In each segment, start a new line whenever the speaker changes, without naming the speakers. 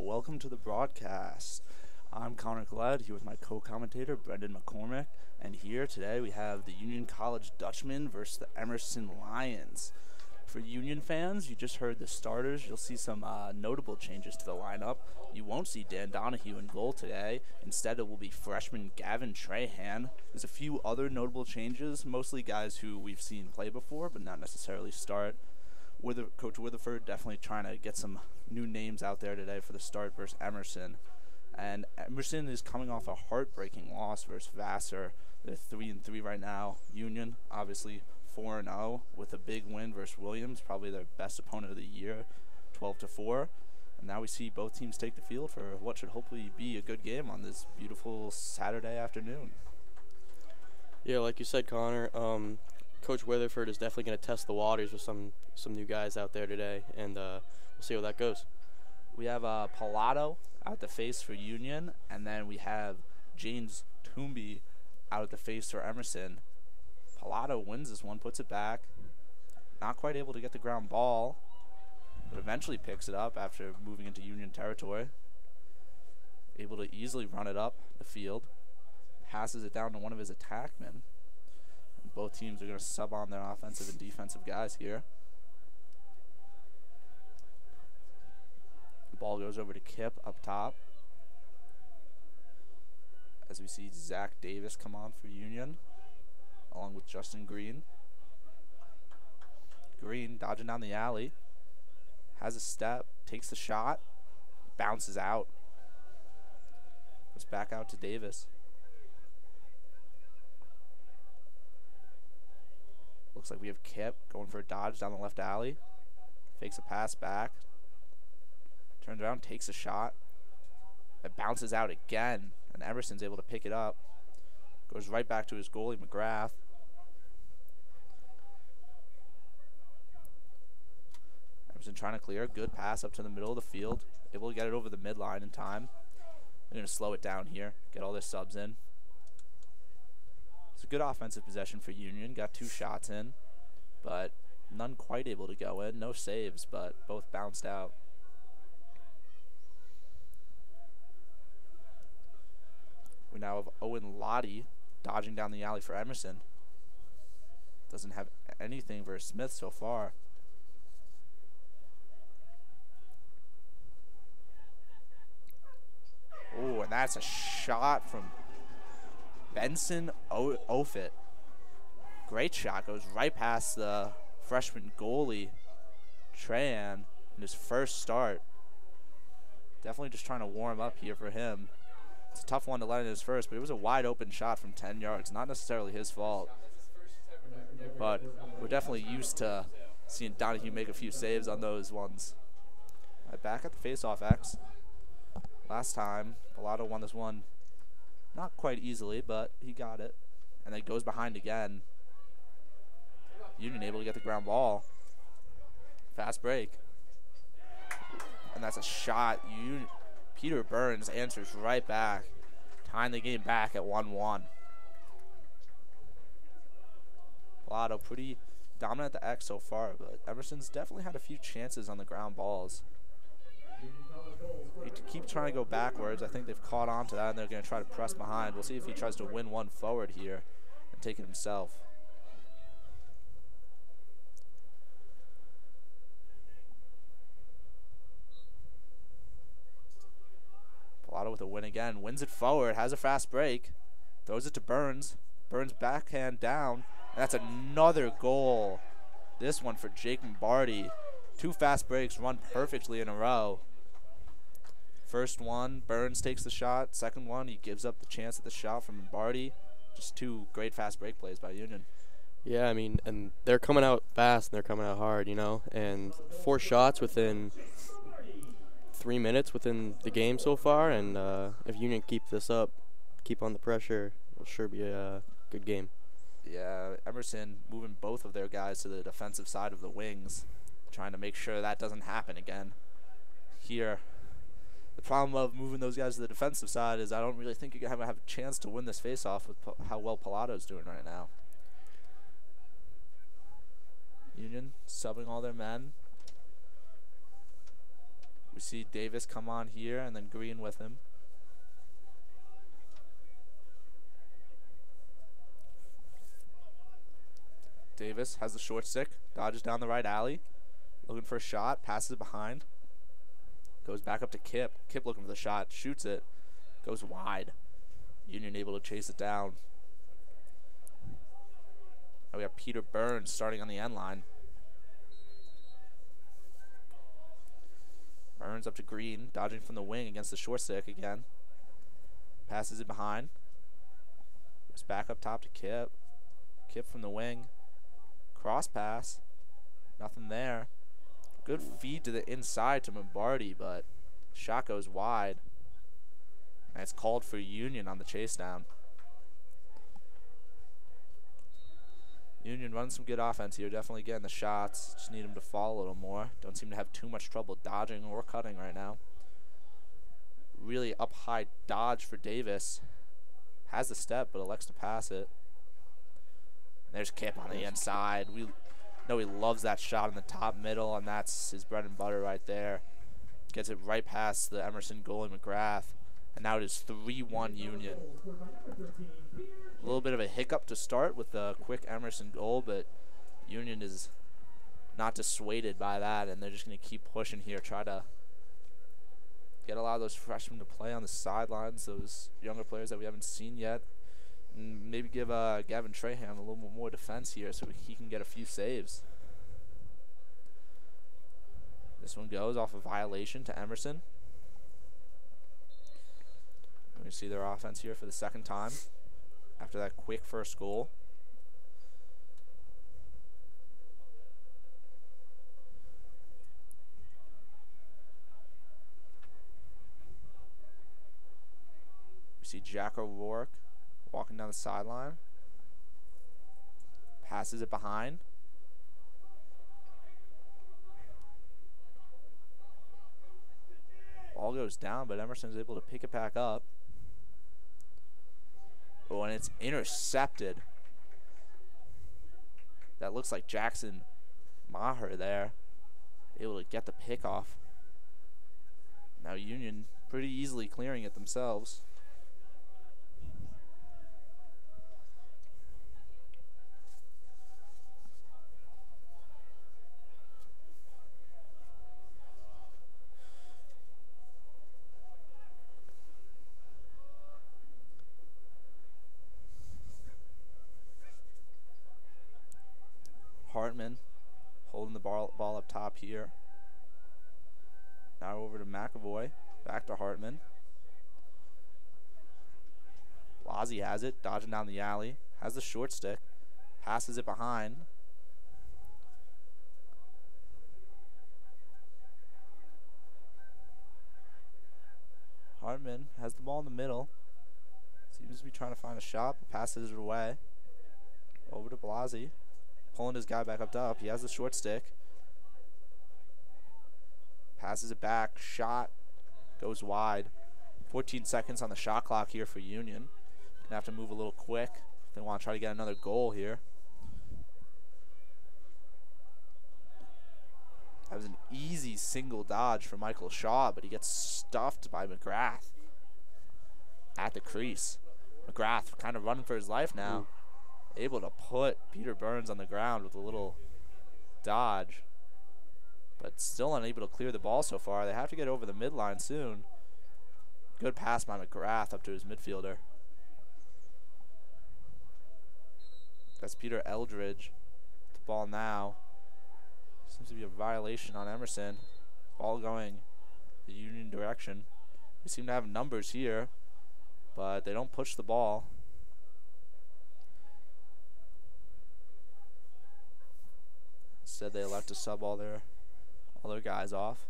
welcome to the broadcast. I'm Connor Glad here with my co-commentator Brendan McCormick, and here today we have the Union College Dutchmen versus the Emerson Lions. For Union fans, you just heard the starters. You'll see some notable changes to the lineup. You won't see Dan Donahue in goal today. Instead, it will be freshman Gavin Trahan. There's a few other notable changes, mostly guys who we've seen play before, but not necessarily start. Coach Witherford definitely trying to get some new names out there today for the start versus Emerson. And Emerson is coming off a heartbreaking loss versus Vassar. They're 3-3 right now. Union, obviously 4-0 with a big win versus Williams, probably their best opponent of the year, 12-4. And now we see both teams take the field for what should hopefully be a good game on this beautiful Saturday afternoon.
Yeah, like you said, Connor, Coach Witherford is definitely going to test the waters with some new guys out there today, and we'll see how that goes.
We have Pilato out the face for Union, and then we have James Toomby out at the face for Emerson. Pilato wins this one, puts it back. Not quite able to get the ground ball, but eventually picks it up after moving into Union territory. Able to easily run it up the field. Passes it down to one of his attackmen. And both teams are going to sub on their offensive and defensive guys here. The ball goes over to Kip up top. As we see Zach Davis come on for Union, along with Justin Green. Green dodging down the alley. Has a step, takes the shot, bounces out. Goes back out to Davis. Looks like we have Kip going for a dodge down the left alley. Fakes a pass back. Turns around, takes a shot. It bounces out again, and Emerson's able to pick it up. Goes right back to his goalie, McGrath. Emerson trying to clear. Good pass up to the middle of the field. Able to get it over the midline in time. They're going to slow it down here. Get all their subs in. It's a good offensive possession for Union. Got 2 shots in, but none quite able to go in. No saves, but both bounced out. We now have Owen Lottie dodging down the alley for Emerson. Doesn't have anything for Smith so far. Oh, and that's a shot from Benson Ofit. Great shot. Goes right past the freshman goalie, Trahan, in his first start. Definitely just trying to warm up here for him. It's a tough one to let in his first, but it was a wide open shot from 10 yards. Not necessarily his fault. But we're definitely used to seeing Donahue make a few saves on those ones. Right, back at the face-off X. Last time, Pilato won this one not quite easily, but he got it. And then goes behind again. Union able to get the ground ball. Fast break. And that's a shot. Peter Burns answers right back, tying the game back at 1-1. Pilato pretty dominant at the X so far, but Emerson's definitely had a few chances on the ground balls. He keep trying to go backwards. I think they've caught on to that, and they're going to try to press behind. We'll see if he tries to win one forward here and take it himself. Pilato with a win again. Wins it forward. Has a fast break. Throws it to Burns. Burns backhand down. And that's another goal. This one for Jake Mbardi. 2 fast breaks run perfectly in a row. First one, Burns takes the shot. Second one, he gives up the chance at the shot from Mbardi. Just 2 great fast break plays by Union.
Yeah, I mean, and they're coming out fast and they're coming out hard, you know. And 4 shots within 3 minutes within the game so far. And if Union keep this up, keep on the pressure, it'll sure be a good game.
Yeah, Emerson moving both of their guys to the defensive side of the wings, trying to make sure that doesn't happen again. Here, the problem of moving those guys to the defensive side is I don't really think you're going to have a chance to win this face-off with how well Pilato's doing right now. Union subbing all their men. We see Davis come on here and then Green with him. Davis has the short stick, dodges down the right alley, looking for a shot, passes it behind, goes back up to Kip. Kip looking for the shot, shoots it, goes wide. Union able to chase it down. Now we got Peter Burns starting on the end line. Burns up to Green, dodging from the wing against the short stick again. Passes it behind. Goes back up top to Kip. Kip from the wing. Cross pass. Nothing there. Good feed to the inside to Mombardi, but shot goes wide. And it's called for Union on the chase down. Union running some good offense here, definitely getting the shots. Just need them to fall a little more. Don't seem to have too much trouble dodging or cutting right now. Really up high dodge for Davis. Has the step, but elects to pass it. There's Kip on the inside. We know he loves that shot in the top middle, and that's his bread and butter right there. Gets it right past the Emerson goalie McGrath. And now it is 3-1 Union. A little bit of a hiccup to start with the quick Emerson goal, but Union is not dissuaded by that, and they're just going to keep pushing here, try to get a lot of those freshmen to play on the sidelines, those younger players that we haven't seen yet, and maybe give Gavin Trahan a little more defense here so he can get a few saves. This one goes off a violation to Emerson. We see their offense here for the second time after that quick first goal. We see Jack O'Rourke walking down the sideline. Passes it behind. Ball goes down, but Emerson's able to pick it back up. Oh, and it's intercepted. That looks like Jackson Maher there. Able to get the pick off. Now Union pretty easily clearing it themselves. Hartman holding the ball up top here. Now over to McAvoy. Back to Hartman. Blasey has it, dodging down the alley. Has the short stick. Passes it behind. Hartman has the ball in the middle. Seems to be trying to find a shot, but passes it away. Over to Blasey. Pulling his guy back up top. He has the short stick. Passes it back. Shot goes wide. 14 seconds on the shot clock here for Union. Gonna have to move a little quick if they want to try to get another goal here. That was an easy single dodge for Michael Shaw, but he gets stuffed by McGrath at the crease. McGrath kind of running for his life now. Able to put Peter Burns on the ground with a little dodge, but still unable to clear the ball so far. They have to get over the midline soon. Good pass by McGrath up to his midfielder. That's Peter Eldridge. The ball now. Seems to be a violation on Emerson. Ball going the Union direction. They seem to have numbers here, but they don't push the ball. Instead, they elect to sub all their guys off.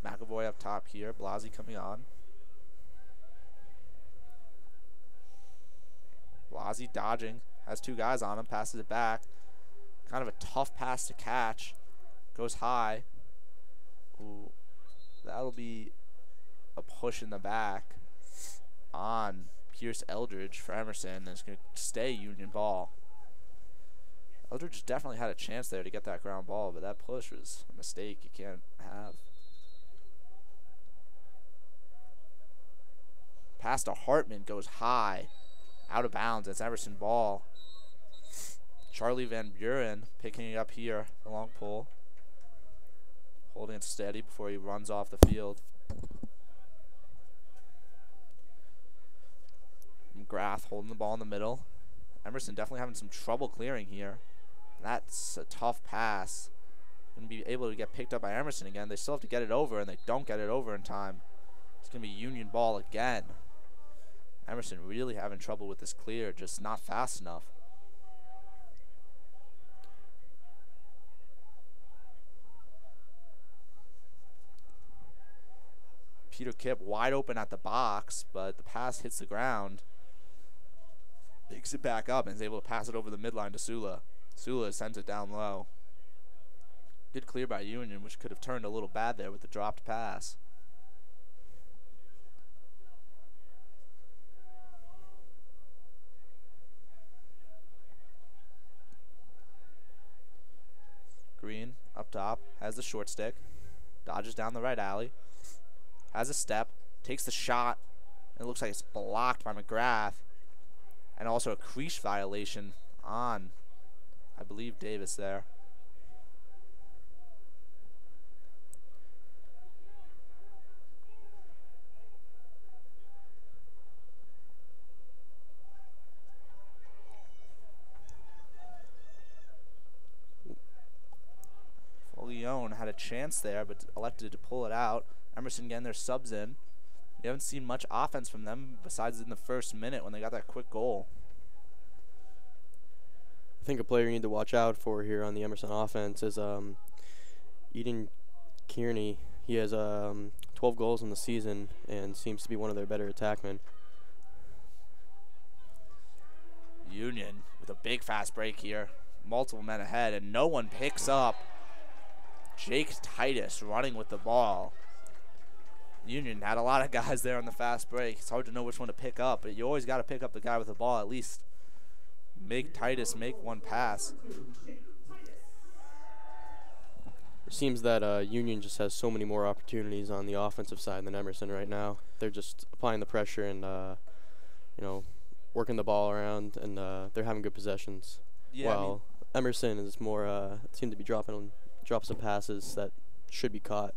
McAvoy up top here. Blasey coming on. Blasey dodging. Has two guys on him. Passes it back. Kind of a tough pass to catch. Goes high. Ooh, that'll be a push in the back on Pierce Eldridge for Emerson. And it's going to stay Union ball. Eldridge definitely had a chance there to get that ground ball, but that push was a mistake you can't have. Pass to Hartman goes high. Out of bounds. It's Emerson ball. Charlie Van Buren picking it up here. The long pull. Holding it steady before he runs off the field. McGrath holding the ball in the middle. Emerson definitely having some trouble clearing here. That's a tough pass. Going to be able to get picked up by Emerson again. They still have to get it over, and they don't get it over in time. It's going to be Union ball again. Emerson really having trouble with this clear, just not fast enough. Peter Kipp wide open at the box, but the pass hits the ground. Picks it back up and is able to pass it over the midline to Sula. Sula sends it down low. Good clear by Union, which could have turned a little bad there with the dropped pass. Green up top, has the short stick, dodges down the right alley, has a step, takes the shot, and it looks like it's blocked by McGrath. And also a crease violation on, I believe, Davis there. Leone had a chance there, but elected to pull it out. Emerson getting their subs in. You haven't seen much offense from them besides in the first minute when they got that quick goal.
I think a player you need to watch out for here on the Emerson offense is Eden Kearney. He has 12 goals in the season and seems to be one of their better attackmen.
Union with a big fast break here. Multiple men ahead, and no one picks up Jake Titus running with the ball. Union had a lot of guys there on the fast break. It's hard to know which one to pick up, but you always got to pick up the guy with the ball at least. Make Titus make one pass.
It seems that Union just has so many more opportunities on the offensive side than Emerson right now. They're just applying the pressure and, you know, working the ball around, and they're having good possessions.
Yeah,
while Emerson is more seem to be dropping some passes that should be caught.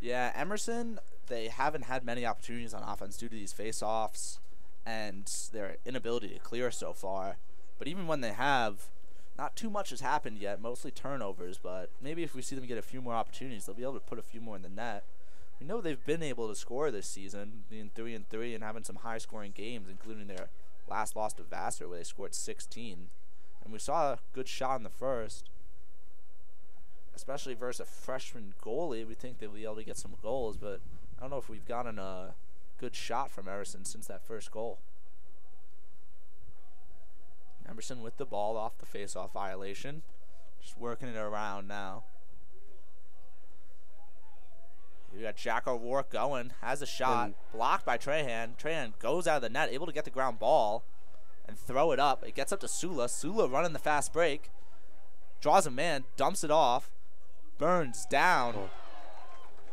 Yeah, Emerson, they haven't had many opportunities on offense due to these face-offs and their inability to clear so far. But even when they have, not too much has happened yet, mostly turnovers, but maybe if we see them get a few more opportunities, they'll be able to put a few more in the net. We know they've been able to score this season, being 3-3 and having some high-scoring games, including their last loss to Vassar where they scored 16. And we saw a good shot in the first. Especially versus a freshman goalie, we think they'll be able to get some goals, but I don't know if we've gotten a good shot from Emerson since that first goal. Emerson with the ball off the face-off violation. Just working it around now. We got Jack O'Rourke going, has a shot, blocked by Trahan. Trahan goes out of the net, able to get the ground ball and throw it up. It gets up to Sula. Sula running the fast break. Draws a man, dumps it off. Burns down.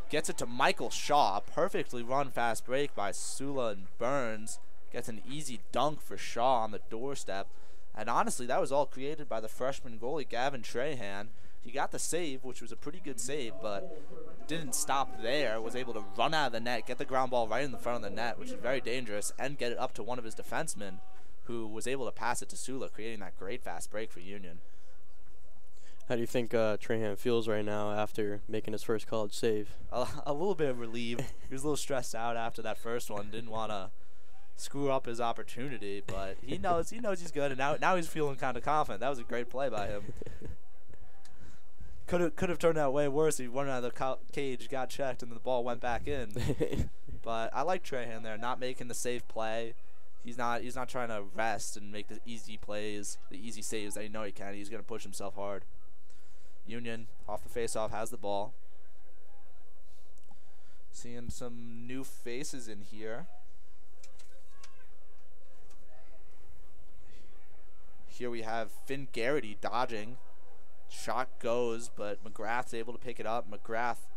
Gets it to Michael Shaw. Perfectly run fast break by Sula and Burns. Gets an easy dunk for Shaw on the doorstep. And honestly, that was all created by the freshman goalie, Gavin Trahan. He got the save, which was a pretty good save, but didn't stop there. Was able to run out of the net, get the ground ball right in the front of the net, which is very dangerous, and get it up to one of his defensemen, who was able to pass it to Sula, creating that great fast break for Union.
How do you think Trahan feels right now after making his first college save?
A little bit of relief. He was a little stressed out after that first one. Didn't want to screw up his opportunity, but he knows he's good, and now he's feeling kind of confident. That was a great play by him. Could have turned out way worse. He went out of the cage, got checked, and the ball went back in. But I like Trahan there, not making the safe play. He's not trying to rest and make the easy plays, the easy saves that he knows he can. He's going to push himself hard. Union, off the face-off, has the ball. Seeing some new faces in here. Here we have Finn Garrity dodging. Shot goes, but McGrath's able to pick it up. McGrath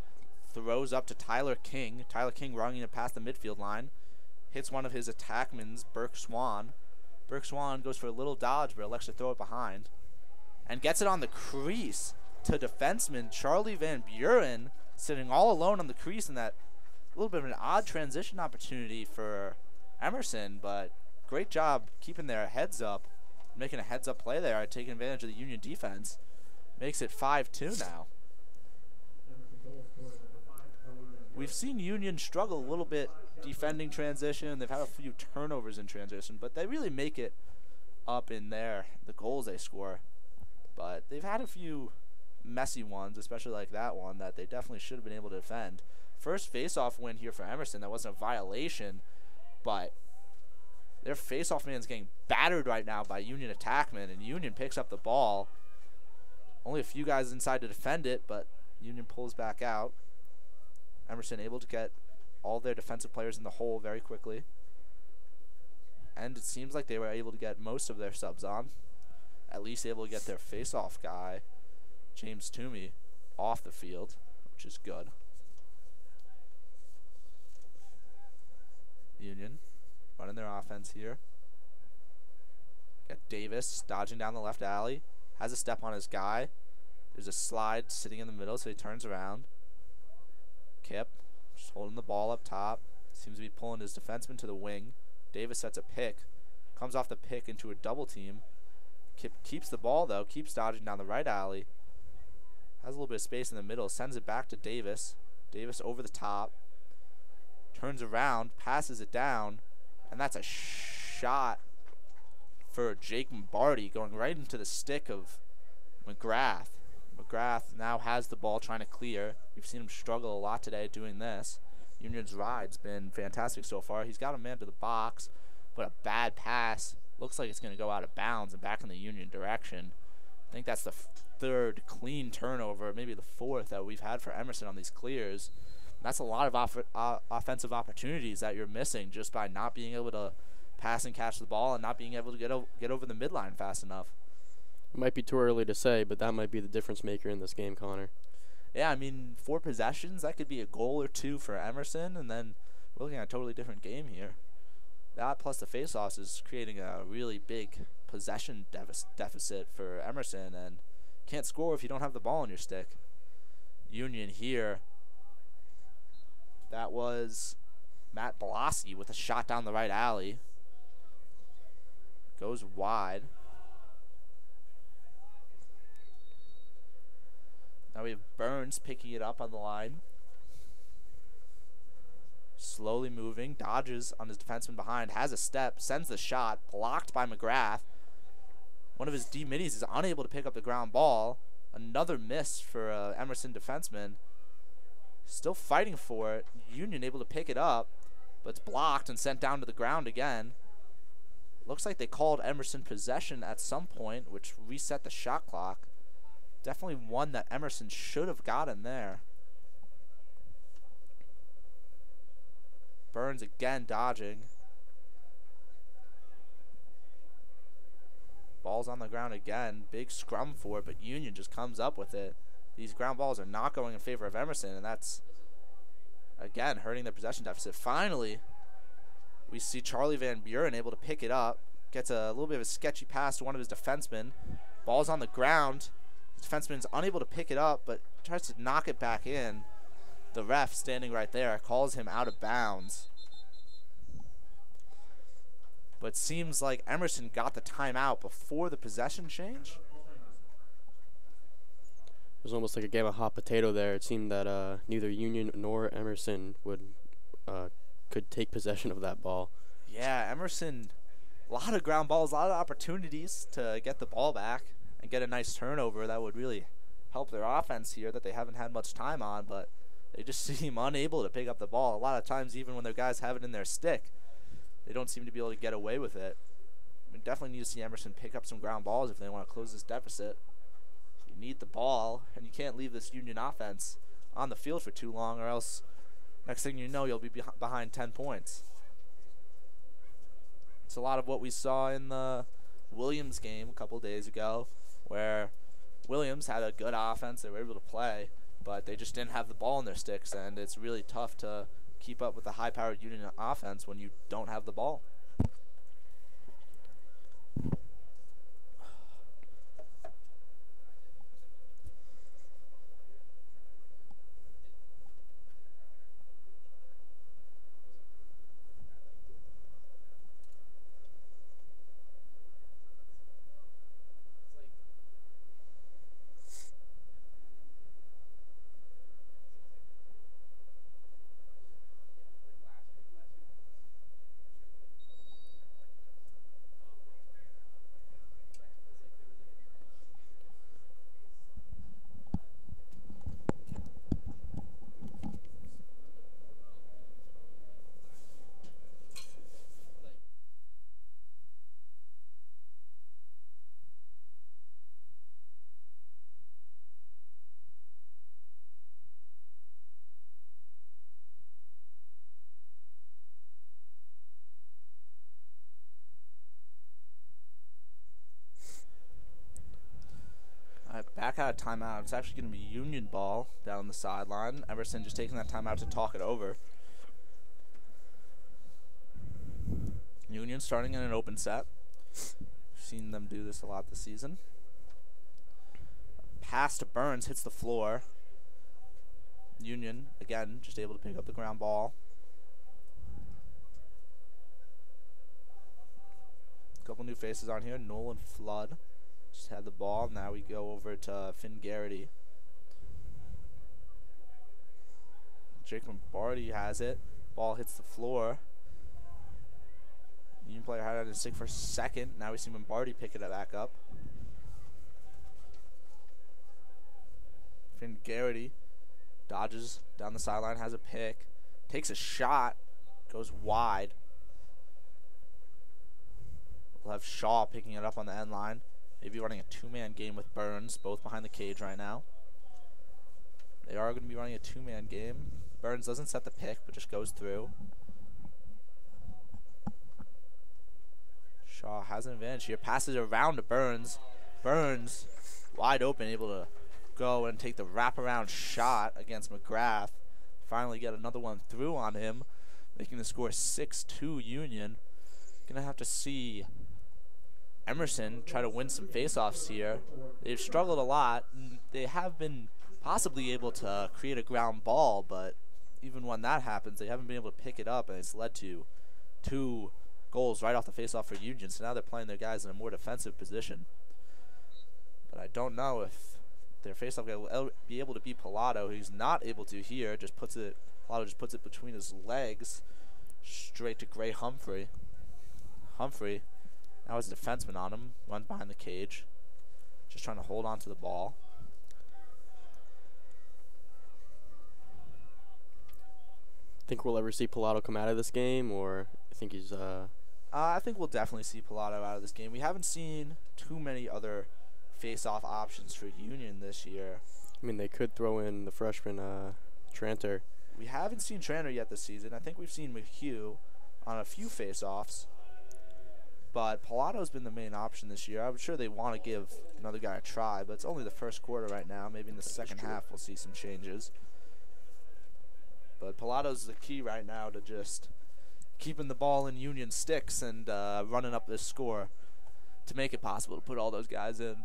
throws up to Tyler King. Tyler King running it past the midfield line. hits one of his attackmans, Burke Swan. Burke Swan goes for a little dodge, but elects to throw it behind. And gets it on the crease to defenseman Charlie Van Buren, sitting all alone on the crease in that little bit of an odd transition opportunity for Emerson, but great job keeping their heads up, making a heads-up play there, taking advantage of the Union defense. Makes it 5-2 now. We've seen Union struggle a little bit defending transition. They've had a few turnovers in transition, but they really make it up in there, the goals they score. But they've had a few messy ones, especially like that one, that they definitely should have been able to defend. First face-off win here for Emerson. That wasn't a violation, but their face-off man's getting battered right now by Union attackmen, and Union picks up the ball. Only a few guys inside to defend it, but Union pulls back out. Emerson able to get all their defensive players in the hole very quickly. And it seems like they were able to get most of their subs on. At least able to get their face-off guy, James Toomey, off the field, which is good. Union running their offense here. Got Davis dodging down the left alley. Has a step on his guy. There's a slide sitting in the middle, so he turns around. Kip just holding the ball up top. Seems to be pulling his defenseman to the wing. Davis sets a pick. Comes off the pick into a double team. Kip keeps the ball, though. Keeps dodging down the right alley. Has a little bit of space in the middle. Sends it back to Davis. Davis over the top. Turns around. Passes it down. And that's a shot for Jake Mbarty, going right into the stick of McGrath. McGrath now has the ball, trying to clear. We've seen him struggle a lot today doing this. Union's ride's been fantastic so far. He's got a man to the box, but a bad pass. Looks like it's going to go out of bounds and back in the Union direction. I think that's the third clean turnover, maybe the fourth that we've had for Emerson on these clears. That's a lot of offensive opportunities that you're missing just by not being able to pass and catch the ball and not being able to get over the midline fast enough.
It might be too early to say, but that might be the difference maker in this game, Connor.
Yeah, I mean, 4 possessions, that could be a goal or 2 for Emerson, and then we're looking at a totally different game here. That plus the faceoffs is creating a really big possession deficit for Emerson, and can't score if you don't have the ball in your stick. Union here. That was Matt Blasi with a shot down the right alley. Goes wide. Now we have Burns picking it up on the line. Slowly moving, dodges on his defenseman behind, has a step, sends the shot, blocked by McGrath. One of his D-middies is unable to pick up the ground ball. Another miss for Emerson defenseman. Still fighting for it. Union able to pick it up, but it's blocked and sent down to the ground again. Looks like they called Emerson possession at some point, which reset the shot clock. Definitely one that Emerson should have gotten there. Burns again dodging. Ball's on the ground again. Big scrum for it, but Union just comes up with it. These ground balls are not going in favor of Emerson, and that's, again, hurting the possession deficit. Finally, we see Charlie Van Buren able to pick it up. Gets a little bit of a sketchy pass to one of his defensemen. Ball's on the ground. The defenseman's unable to pick it up, but tries to knock it back in. The ref, standing right there, calls him out of bounds. But seems like Emerson got the timeout before the possession change.
It was almost like a game of hot potato there. It seemed that neither Union nor Emerson could take possession of that ball.
Yeah, Emerson, a lot of ground balls, a lot of opportunities to get the ball back and get a nice turnover that would really help their offense here that they haven't had much time on, but they just seem unable to pick up the ball. A lot of times, even when their guys have it in their stick, they don't seem to be able to get away with it. We definitely need to see Emerson pick up some ground balls if they want to close this deficit. You need the ball, and you can't leave this Union offense on the field for too long, or else next thing you know, you'll be behind 10 points. It's a lot of what we saw in the Williams game a couple days ago, where Williams had a good offense. They were able to play, but they just didn't have the ball in their sticks, and it's really tough to keep up with the high-powered Union offense when you don't have the ball. Back out of timeout. It's actually going to be Union ball down the sideline. Emerson just taking that timeout to talk it over. Union starting in an open set. We've seen them do this a lot this season. Pass to Burns hits the floor. Union, again, just able to pick up the ground ball. A couple new faces on here. Nolan Flood. Just had the ball. Now we go over to Finn Garrity. Jake Lombardi has it. Ball hits the floor. Union player had it in stick for a second. Now we see Lombardi pick it back up. Finn Garrity dodges down the sideline, has a pick, takes a shot, goes wide. We'll have Shaw picking it up on the end line. Maybe running a two-man game with Burns, both behind the cage right now. They are going to be running a two-man game. Burns doesn't set the pick, but just goes through. Shaw has an advantage here. Passes around to Burns. Burns, wide open, able to go and take the wraparound shot against McGrath. Finally get another one through on him, making the score 6-2 Union. Going to have to see Emerson try to win some faceoffs here. They've struggled a lot. They have been possibly able to create a ground ball, but even when that happens, they haven't been able to pick it up, and it's led to 2 goals right off the faceoff for Union. So now they're playing their guys in a more defensive position. But I don't know if their faceoff guy will be able to beat Pilato. He's not able to here. Pilato just puts it between his legs, straight to Gray Humphrey. Humphrey. Now has a defenseman on him, runs behind the cage, just trying to hold on to the ball.
Think we'll ever see Pilato come out of this game, or I think he's
I think we'll definitely see Pilato out of this game. We haven't seen too many other face-off options for Union this year.
I mean, they could throw in the freshman Tranter.
We haven't seen Tranter yet this season. I think we've seen McHugh on a few face-offs. But Pilato's been the main option this year. I'm sure they want to give another guy a try, but it's only the first quarter right now. Maybe in the second half we'll see some changes. But Pilato's the key right now to just keeping the ball in Union sticks and running up this score to make it possible to put all those guys in.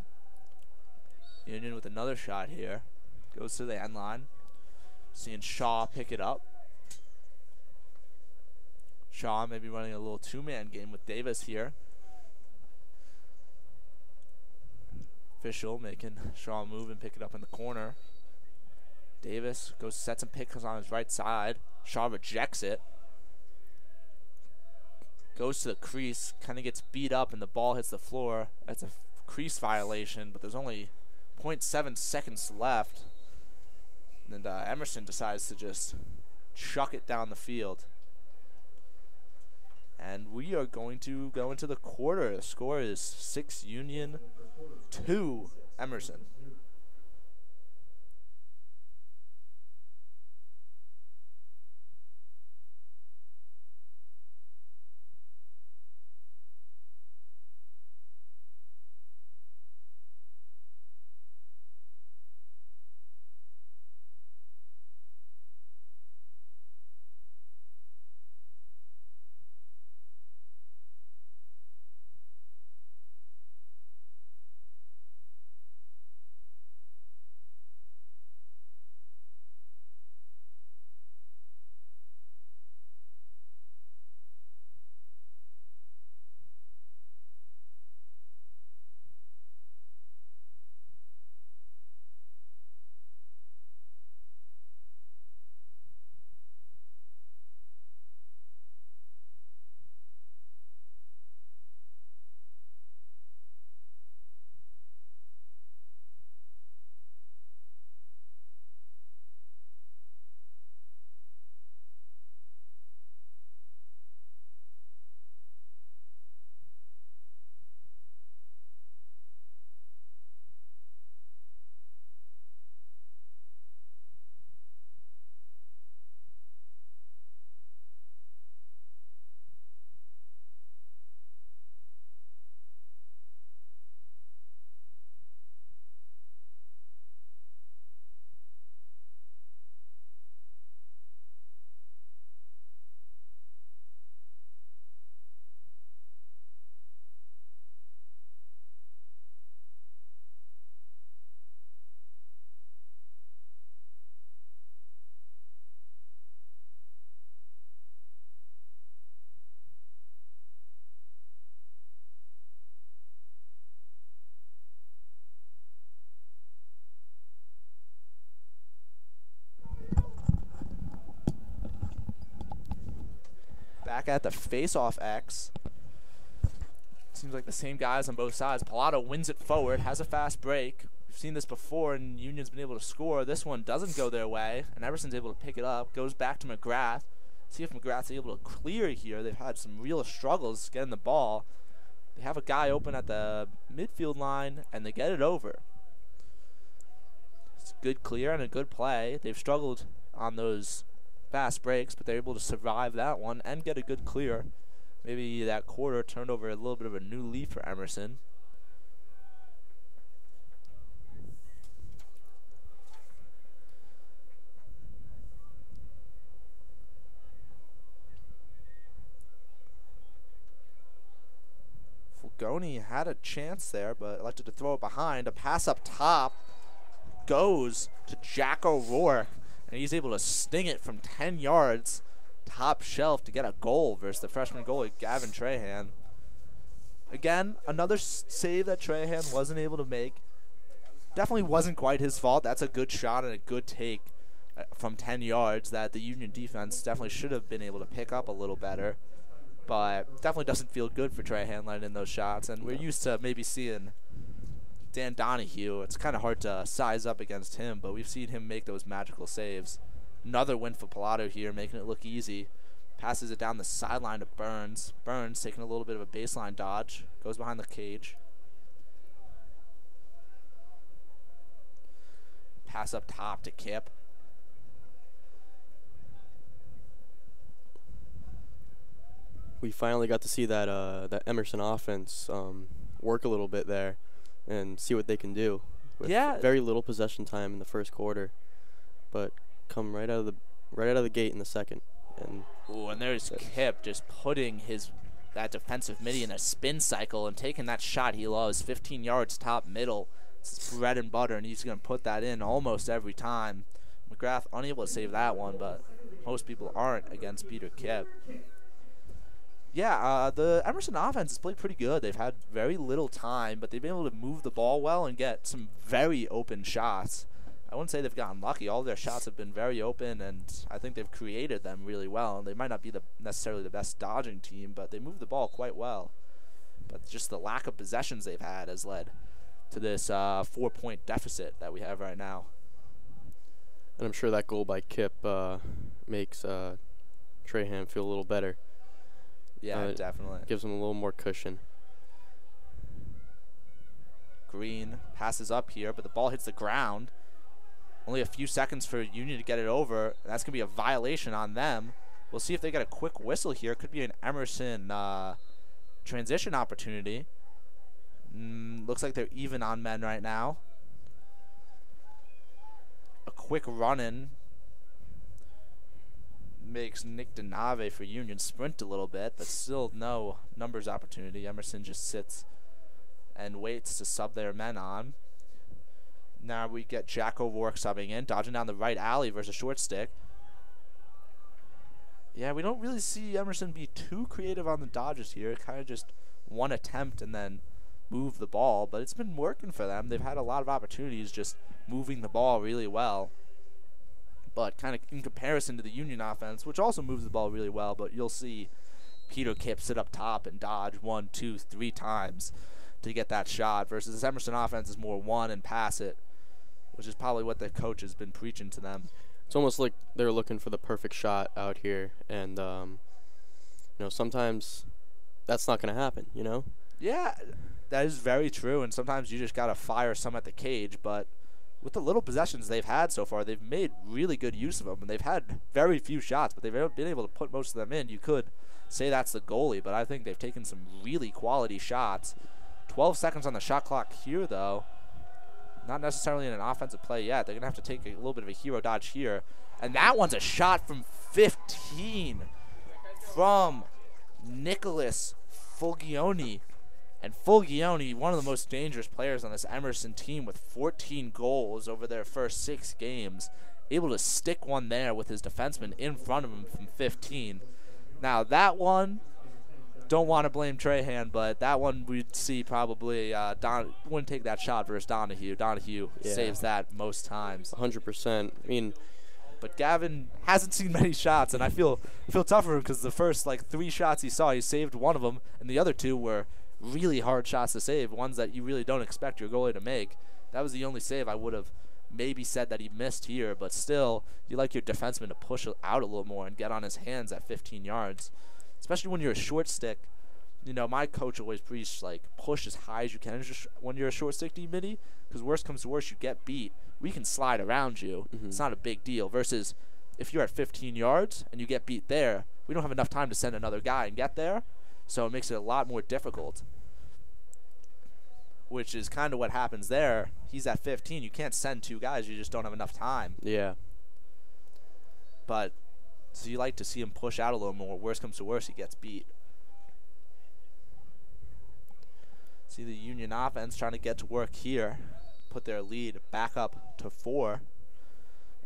Union with another shot here. Goes to the end line. Seeing Shaw pick it up. Shaw maybe running a little two-man game with Davis here. Official making Shaw move and pick it up in the corner. Davis goes, sets and picks on his right side. Shaw rejects it. Goes to the crease, kind of gets beat up, and the ball hits the floor. That's a crease violation, but there's only 0.7 seconds left. And Emerson decides to just chuck it down the field. And we are going to go into the quarter. The score is 6 Union, 2 Emerson. Back at the face-off X. Seems like the same guys on both sides. Pilato wins it forward, has a fast break. We've seen this before, and Union's been able to score. This one doesn't go their way, and Emerson's able to pick it up. Goes back to McGrath. See if McGrath's able to clear here. They've had some real struggles getting the ball. They have a guy open at the midfield line, and they get it over. It's a good clear and a good play. They've struggled on those fast breaks, but they're able to survive that one and get a good clear. Maybe that quarter turned over a little bit of a new leaf for Emerson. Fulgoni had a chance there, but elected to throw it behind. A pass up top goes to Jack O'Rourke, and he's able to sting it from 10 yards top shelf to get a goal versus the freshman goalie, Gavin Trahan. Again, another save that Trahan wasn't able to make. Definitely wasn't quite his fault. That's a good shot and a good take from 10 yards that the Union defense definitely should have been able to pick up a little better. But definitely doesn't feel good for Trahan letting in those shots. And we're used to maybe seeing Dan Donahue. It's kind of hard to size up against him, but we've seen him make those magical saves. Another win for Pilato here, making it look easy. Passes it down the sideline to Burns. Burns taking a little bit of a baseline dodge. Goes behind the cage. Pass up top to Kip.
We finally got to see that that Emerson offense work a little bit there and see what they can do. With very little possession time in the first quarter, but come right out of the gate in the second. And
there's Kip just putting that defensive midi in a spin cycle and taking that shot he loves, 15 yards top middle. It's his bread and butter, and he's going to put that in almost every time. McGrath unable to save that one, but most people aren't against Peter Kip. Yeah, the Emerson offense has played pretty good. They've had very little time, but they've been able to move the ball well and get some very open shots. I wouldn't say they've gotten lucky. All their shots have been very open, and I think they've created them really well. And they might not be necessarily the best dodging team, but they move the ball quite well. But just the lack of possessions they've had has led to this 4-point deficit that we have right now.
And I'm sure that goal by Kip makes Trahan feel a little better.
Yeah, definitely.
Gives him a little more cushion.
Green passes up here, but the ball hits the ground. Only a few seconds for Union to get it over, and that's going to be a violation on them. We'll see if they get a quick whistle here. Could be an Emerson transition opportunity. Looks like they're even on men right now. A quick run-in makes Nick Denave for Union sprint a little bit, but still no numbers opportunity. Emerson just sits and waits to sub their men on. Now we get Jack O'Rourke subbing in, dodging down the right alley versus short stick. Yeah, we don't really see Emerson be too creative on the dodges here. Kind of just one attempt and then move the ball, but it's been working for them. They've had a lot of opportunities just moving the ball really well. But kind of in comparison to the Union offense, which also moves the ball really well, but you'll see Peter Kip sit up top and dodge 1, 2, 3 times to get that shot, versus this Emerson offense is more one and pass it, which is probably what the coach has been preaching to them.
It's almost like they're looking for the perfect shot out here, and sometimes that's not going to happen,
Yeah, that is very true, and sometimes you just got to fire some at the cage, but with the little possessions they've had so far, they've made really good use of them, and they've had very few shots, but they've been able to put most of them in. You could say that's the goalie, but I think they've taken some really quality shots. 12 seconds on the shot clock here, though. Not necessarily in an offensive play yet. They're going to have to take a little bit of a hero dodge here. And that one's a shot from 15 from Nicholas Fulgioni. And Fulgioni, one of the most dangerous players on this Emerson team with 14 goals over their first 6 games, able to stick one there with his defenseman in front of him from 15. Now that one, don't want to blame Trahan, but that one we'd see probably wouldn't take that shot versus Donahue. Donahue saves that most times.
100%. I mean,
But Gavin hasn't seen many shots, and I feel tougher because the first like 3 shots he saw, he saved one of them, and the other 2 were really hard shots to save, ones that you really don't expect your goalie to make. That was the only save I would have maybe said that he missed here, but still, you like your defenseman to push out a little more and get on his hands at 15 yards, especially when you're a short stick. You know, my coach always preached, like, push as high as you can when you're a short stick D midi, because worst comes to worst, you get beat. We can slide around you. It's not a big deal. Versus if you're at 15 yards and you get beat there, we don't have enough time to send another guy and get there, so it makes it a lot more difficult, which is kind of what happens there. He's at 15. You can't send 2 guys. You just don't have enough time.
Yeah.
But so you like to see him push out a little more. Worst comes to worst, he gets beat. See the Union offense trying to get to work here, put their lead back up to 4.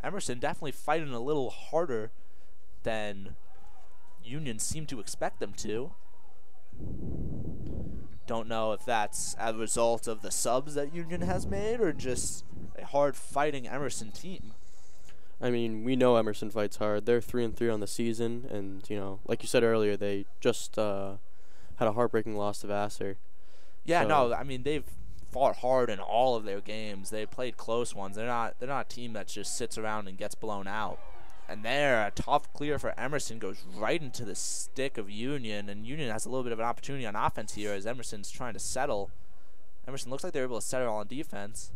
Emerson definitely fighting a little harder than Union seemed to expect them to. Don't know if that's a result of the subs that Union has made or just a hard-fighting Emerson team.
I mean, we know Emerson fights hard. They're 3-3 on the season, and, you know, like you said earlier, they just had a heartbreaking loss to Vassar.
Yeah,
So
no, I mean, they've fought hard in all of their games. They played close ones. They're not a team that just sits around and gets blown out. And there, a tough clear for Emerson goes right into the stick of Union, and Union has a little bit of an opportunity on offense here as Emerson's trying to settle. Emerson looks like they're able to settle on defense.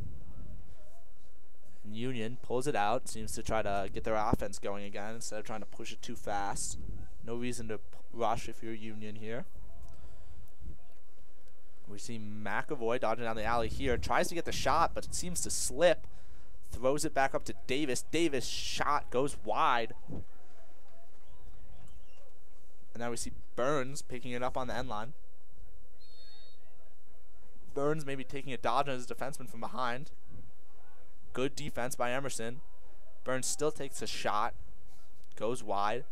And Union pulls it out, seems to try to get their offense going again instead of trying to push it too fast. No reason to rush if you're Union here. We see McAvoy dodging down the alley here. Tries to get the shot, but it seems to slip. Throws it back up to Davis. Davis' shot goes wide. And now we see Burns picking it up on the end line. Burns maybe taking a dodge on his defenseman from behind. Good defense by Emerson. Burns still takes a shot. Goes wide.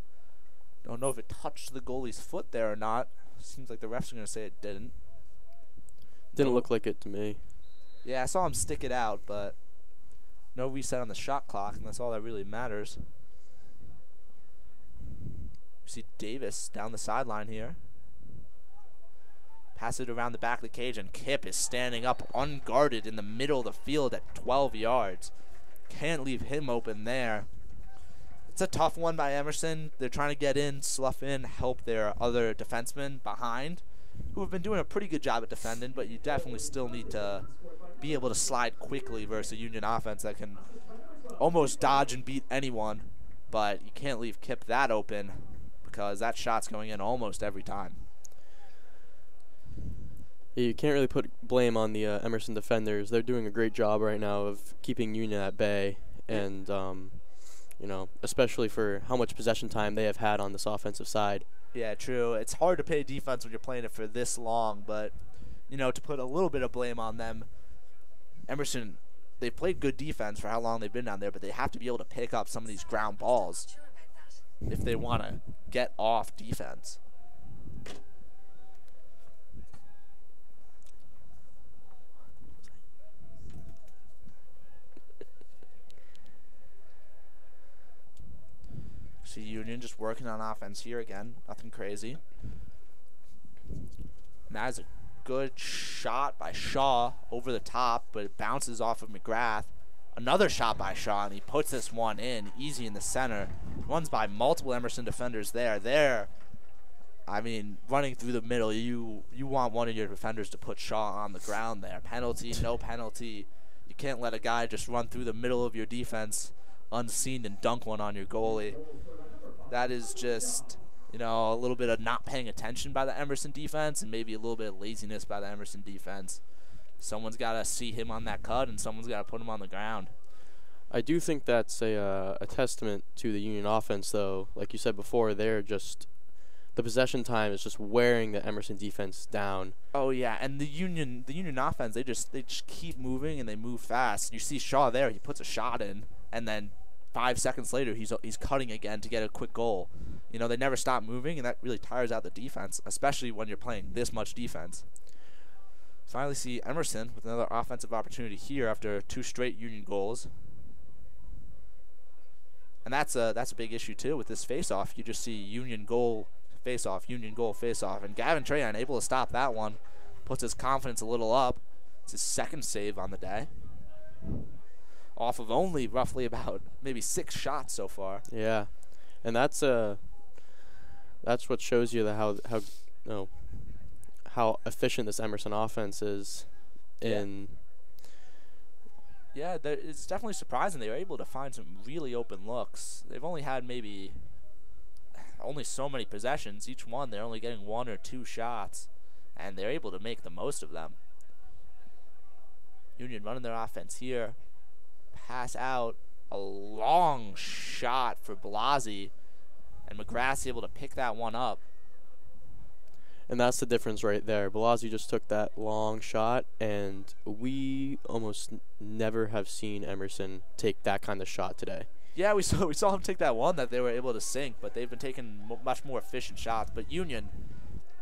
Don't know if it touched the goalie's foot there or not. Seems like the refs are going to say it didn't.
didn't look like it to me.
Yeah, I saw him stick it out, but no reset on the shot clock, and that's all that really matters. We see Davis down the sideline here. Pass it around the back of the cage, and Kip is standing up unguarded in the middle of the field at 12 yards. Can't leave him open there. It's a tough one by Emerson. They're trying to get in, slough in, help their other defensemen behind, who have been doing a pretty good job at defending, but you definitely still need to be able to slide quickly versus a Union offense that can almost dodge and beat anyone. But you can't leave Kip that open because that shot's going in almost every time.
You can't really put blame on the Emerson defenders. They're doing a great job right now of keeping Union at bay, and you know, especially for how much possession time they have had on this offensive side.
Yeah, true. It's hard to play defense when you're playing it for this long, but you know, to put a little bit of blame on them, Emerson, they've played good defense for how long they've been down there, but they have to be able to pick up some of these ground balls if they want to get off defense. See Union just working on offense here again. Nothing crazy. And that is a good shot by Shaw over the top, but it bounces off of McGrath. Another shot by Shaw, and he puts this one in easy in the center. Runs by multiple Emerson defenders there. I mean, running through the middle, you want one of your defenders to put Shaw on the ground there. Penalty, no penalty. You can't let a guy just run through the middle of your defense unseen and dunk one on your goalie. That is just, you know, a little bit of not paying attention by the Emerson defense and maybe a little bit of laziness by the Emerson defense. Someone's got to see him on that cut, and someone's got to put him on the ground.
I do think that's a testament to the Union offense, though. Like you said before, they're just, the possession time is just wearing the Emerson defense down. Oh
yeah, and the Union offense, they just keep moving and they move fast. You see Shaw there, he puts a shot in, and then 5 seconds later he's cutting again to get a quick goal. You know, they never stop moving, and that really tires out the defense, especially when you're playing this much defense. Finally see Emerson with another offensive opportunity here after 2 straight Union goals. And that's a big issue too with this face-off. You just see Union goal, face-off, Union goal, face-off. And Gavin Trahan able to stop that one. Puts his confidence a little up. It's his second save on the day. Off of only roughly about maybe 6 shots so far.
Yeah. And that's what shows you how efficient this Emerson offense is in
Yeah, it's definitely surprising. They were able to find some really open looks. They've only had maybe only so many possessions. Each one, they're only getting 1 or 2 shots, and they're able to make the most of them. Union running their offense here. Pass out. A long shot for Blasi, and McGrath's able to pick that one up.
And that's the difference right there. Blasi just took that long shot, and we almost never have seen Emerson take that kind of shot today.
Yeah, we saw him take that one that they were able to sink, but they've been taking much more efficient shots. But Union,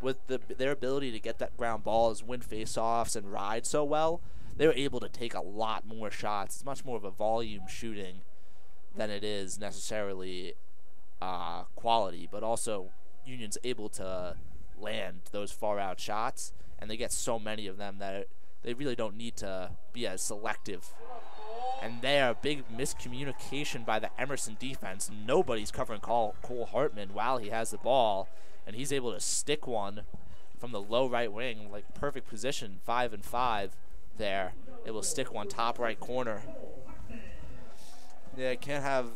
with their ability to get that ground balls, win face-offs, and ride so well, they were able to take a lot more shots. It's much more of a volume shooting than it is necessarily quality, but also Union's able to land those far out shots, and they get so many of them that they really don't need to be as selective. And there, big miscommunication by the Emerson defense. Nobody's covering Cole Hartman while he has the ball, and he's able to stick one from the low right wing, like perfect position, 5 and 5 there. Able to stick one top right corner. Yeah, can't have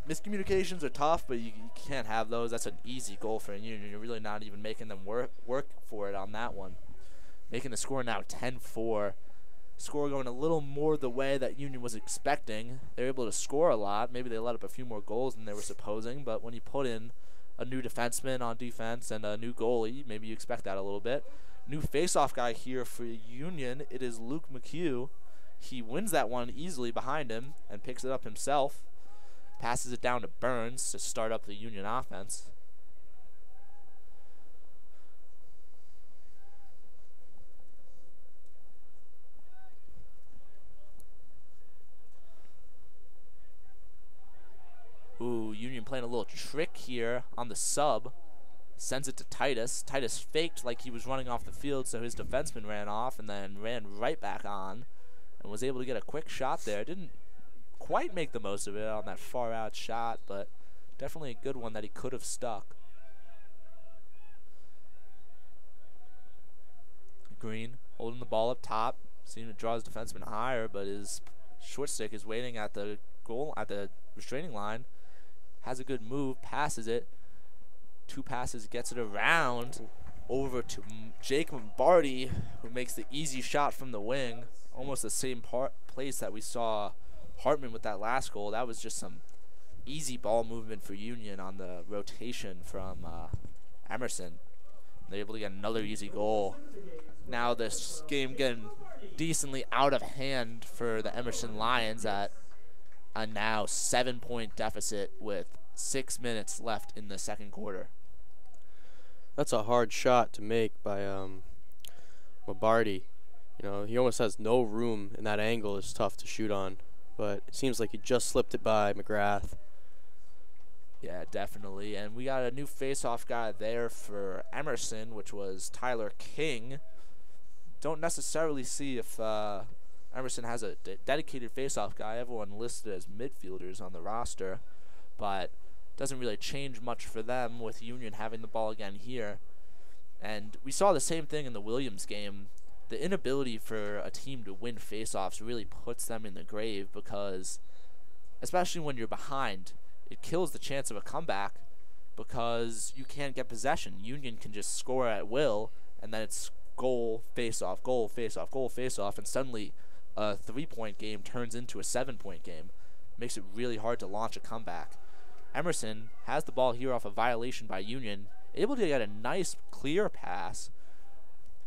miscommunications are tough, but you can't have those. That's an easy goal for a Union. You're really not even making them work for it on that one. Making the score now 10-4. Score going a little more the way that Union was expecting. They're able to score a lot. Maybe they let up a few more goals than they were supposing, but when you put in a new defenseman on defense and a new goalie, maybe you expect that a little bit. New face-off guy here for Union. It is Luke McHugh. He wins that one easily behind him and picks it up himself. Passes it down to Burns to start up the Union offense. Ooh, Union playing a little trick here on the sub. Sends it to Titus. Titus faked like he was running off the field, so his defenseman ran off and then ran right back on and was able to get a quick shot there. Didn't quite make the most of it on that far out shot, but definitely a good one that he could have stuck. Green holding the ball up top, seeming to draw his defenseman higher, but his short stick is waiting at the goal, at the restraining line. Has a good move, passes it. 2 passes, gets it around over to Jake Lombardi, who makes the easy shot from the wing. Almost the same place that we saw Hartman with that last goal. That was just some easy ball movement for Union on the rotation from Emerson. They're able to get another easy goal. Now this game getting decently out of hand for the Emerson Lions at a now 7-point deficit with 6 minutes left in the second quarter.
That's a hard shot to make by Lombardi. You know, he almost has no room, and that angle is tough to shoot on. But it seems like he just slipped it by McGrath.
Yeah, definitely. And we got a new face-off guy there for Emerson, which was Tyler King. Don't necessarily see if Emerson has a dedicated face-off guy. Everyone listed as midfielders on the roster, but doesn't really change much for them with Union having the ball again here. And we saw the same thing in the Williams game. The inability for a team to win face-offs really puts them in the grave, because especially when you're behind, it kills the chance of a comeback because you can't get possession. Union can just score at will, and then it's goal, face-off, goal, face-off, goal, face-off, and suddenly a 3-point game turns into a 7-point game. Makes it really hard to launch a comeback. Emerson has the ball here off a violation by Union, able to get a nice clear pass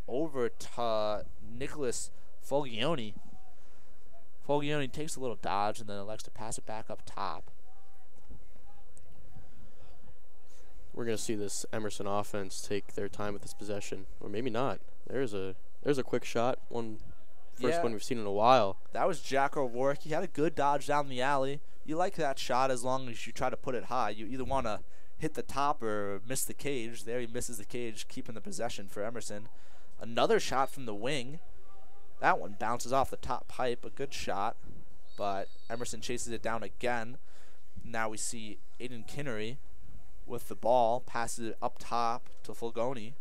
over to Nicholas Foglioni. Foglioni takes a little dodge and then elects to pass it back up top.
We're going to see this Emerson offense take their time with this possession, or maybe not. There's a quick shot, one First one we've seen in a while.
That was Jack O'Rourke. He had a good dodge down the alley. You like that shot as long as you try to put it high. You either want to hit the top or miss the cage. There he misses the cage, keeping the possession for Emerson. Another shot from the wing. That one bounces off the top pipe. A good shot, but Emerson chases it down again. Now we see Aiden Kinnery with the ball, passes it up top to Fulgoni.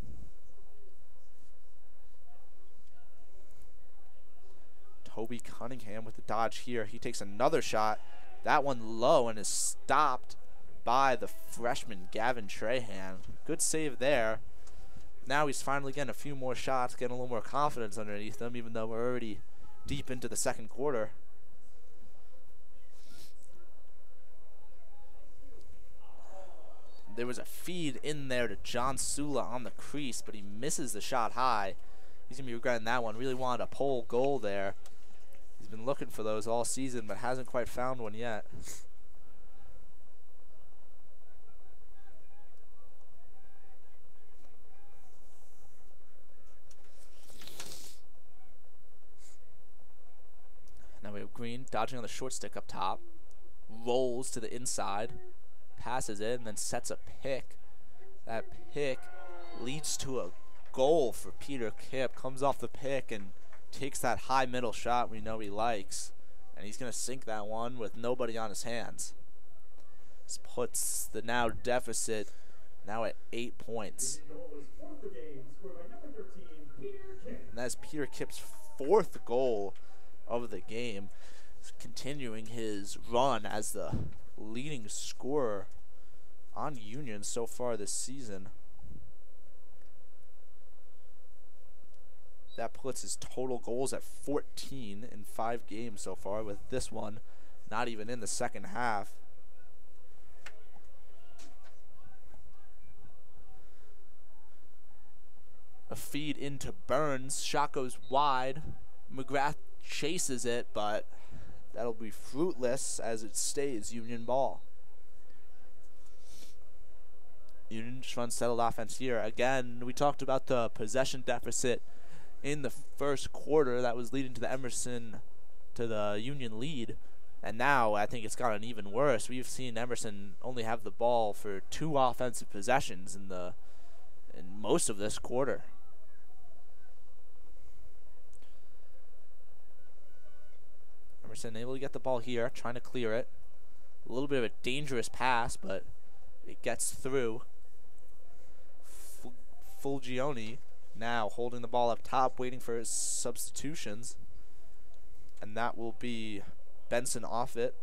Toby Cunningham with the dodge here. He takes another shot. That one low and is stopped by the freshman Gavin Trahan. Good save there. Now he's finally getting a few more shots, getting a little more confidence underneath him, even though we're already deep into the second quarter. There was a feed in there to John Sula on the crease, but he misses the shot high. He's going to be regretting that one. Really wanted a pole goal there. He's been looking for those all season, but hasn't quite found one yet. Now we have Green dodging on the short stick up top. Rolls to the inside. Passes it and then sets a pick. That pick leads to a goal for Peter Kipp. Comes off the pick and takes that high middle shot we know he likes. And he's going to sink that one with nobody on his hands. This puts the now deficit now at 8 points. And that's Peter Kipp's 4th goal of the game. He's continuing his run as the leading scorer on Union so far this season. That puts his total goals at 14 in 5 games so far, with this one not even in the second half. A feed into Burns. Shot goes wide. McGrath chases it, but that'll be fruitless as it stays Union ball. Union just runs settled offense here. Again, we talked about the possession deficit in the first quarter that was leading to the Union lead. And now I think it's gotten even worse. We've seen Emerson only have the ball for 2 offensive possessions in most of this quarter. Emerson able to get the ball here, trying to clear it. A little bit of a dangerous pass, but it gets through. Fulgioni now holding the ball up top, waiting for his substitutions. And that will be Benson off it.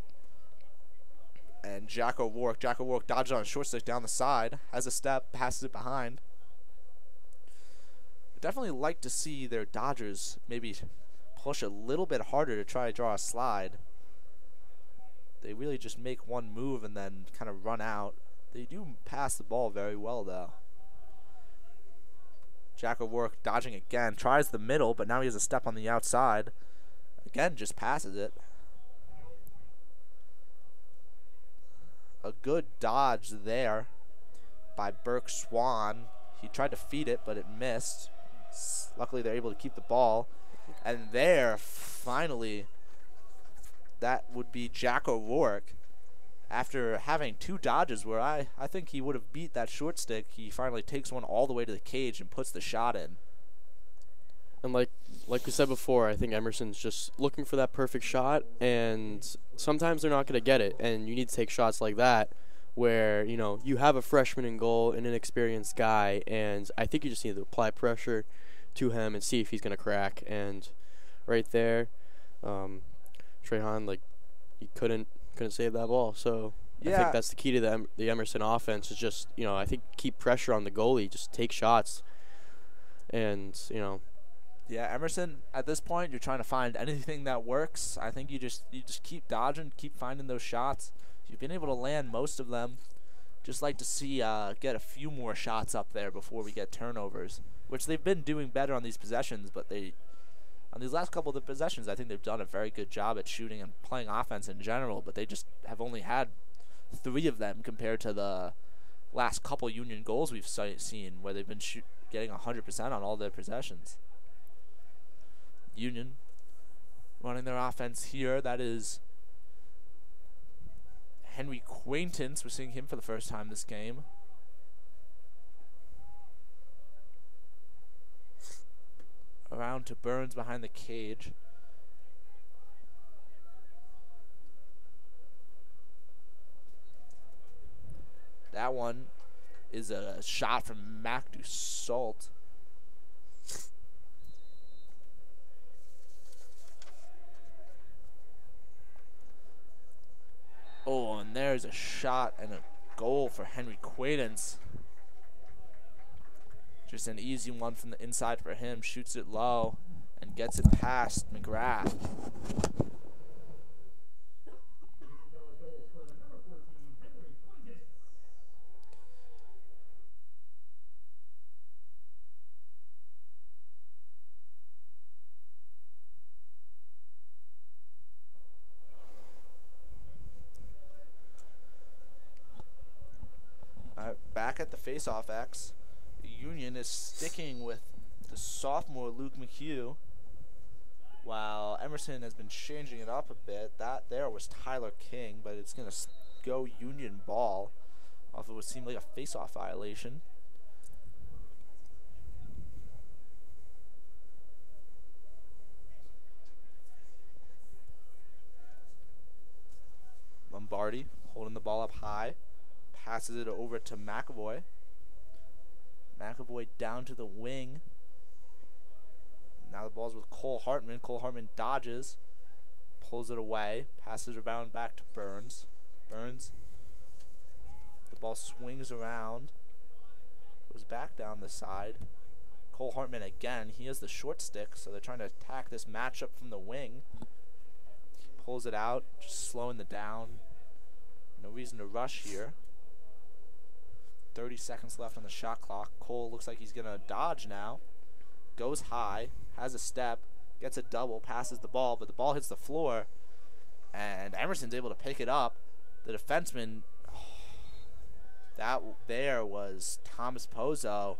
And Jack O'Rourke. Jack O'Rourke dodges on a short stick down the side. Has a step, passes it behind. I'd definitely like to see their Dodgers maybe push a little bit harder to try to draw a slide. They really just make one move and then kind of run out. They do pass the ball very well, though. Jack O'Rourke dodging again. Tries the middle, but now he has a step on the outside. Again, just passes it. A good dodge there by Burke Swan. He tried to feed it, but it missed. Luckily, they're able to keep the ball. And there, finally, that would be Jack O'Rourke. After having 2 dodges where I think he would have beat that short stick, he finally takes one all the way to the cage and puts the shot in.
And like we said before, I think Emerson's just looking for that perfect shot, and sometimes they're not going to get it, and you need to take shots like that where, you know, you have a freshman in goal, an inexperienced guy, and I think you just need to apply pressure to him and see if he's going to crack. And right there, Trahan, like, he couldn't save that ball. So yeah. I think that's the key to the Emerson offense is just, you know, I think keep pressure on the goalie, just take shots, and, you know.
Yeah, Emerson, at this point, you're trying to find anything that works. I think you just keep dodging, keep finding those shots. You've been able to land most of them. Just like to see get a few more shots up there before we get turnovers, which they've been doing better on these possessions, but on these last couple of the possessions, I think they've done a very good job at shooting and playing offense in general, but they just have only had 3 of them compared to the last couple Union goals we've seen, where they've been getting 100% on all their possessions. Union Running their offense here, that is Henry Quaintance. We're seeing him for the first time this game. Around to Burns behind the cage. That one is a shot from Mac Dussault. Oh, and there's a shot and a goal for Henry Quaintance. Just an easy one from the inside for him. Shoots it low and gets it past McGrath. Back at the face-off X, Union is sticking with the sophomore Luke McHugh, while Emerson has been changing it up a bit. That there was Tyler King, but it's going to go Union ball off of what seemed like a face-off violation. Lombardi holding the ball up high. Passes it over to McAvoy. McAvoy down to the wing. Now the ball's with Cole Hartman. Cole Hartman dodges. Pulls it away. Passes around back to Burns. Burns. The ball swings around. Goes back down the side. Cole Hartman again. He has the short stick, so they're trying to attack this matchup from the wing. He pulls it out, just slowing the down. No reason to rush here. 30 seconds left on the shot clock. Cole looks like he's going to dodge now. Goes high, has a step, gets a double, passes the ball, but the ball hits the floor, and Emerson's able to pick it up. The defenseman, that there was Thomas Pozo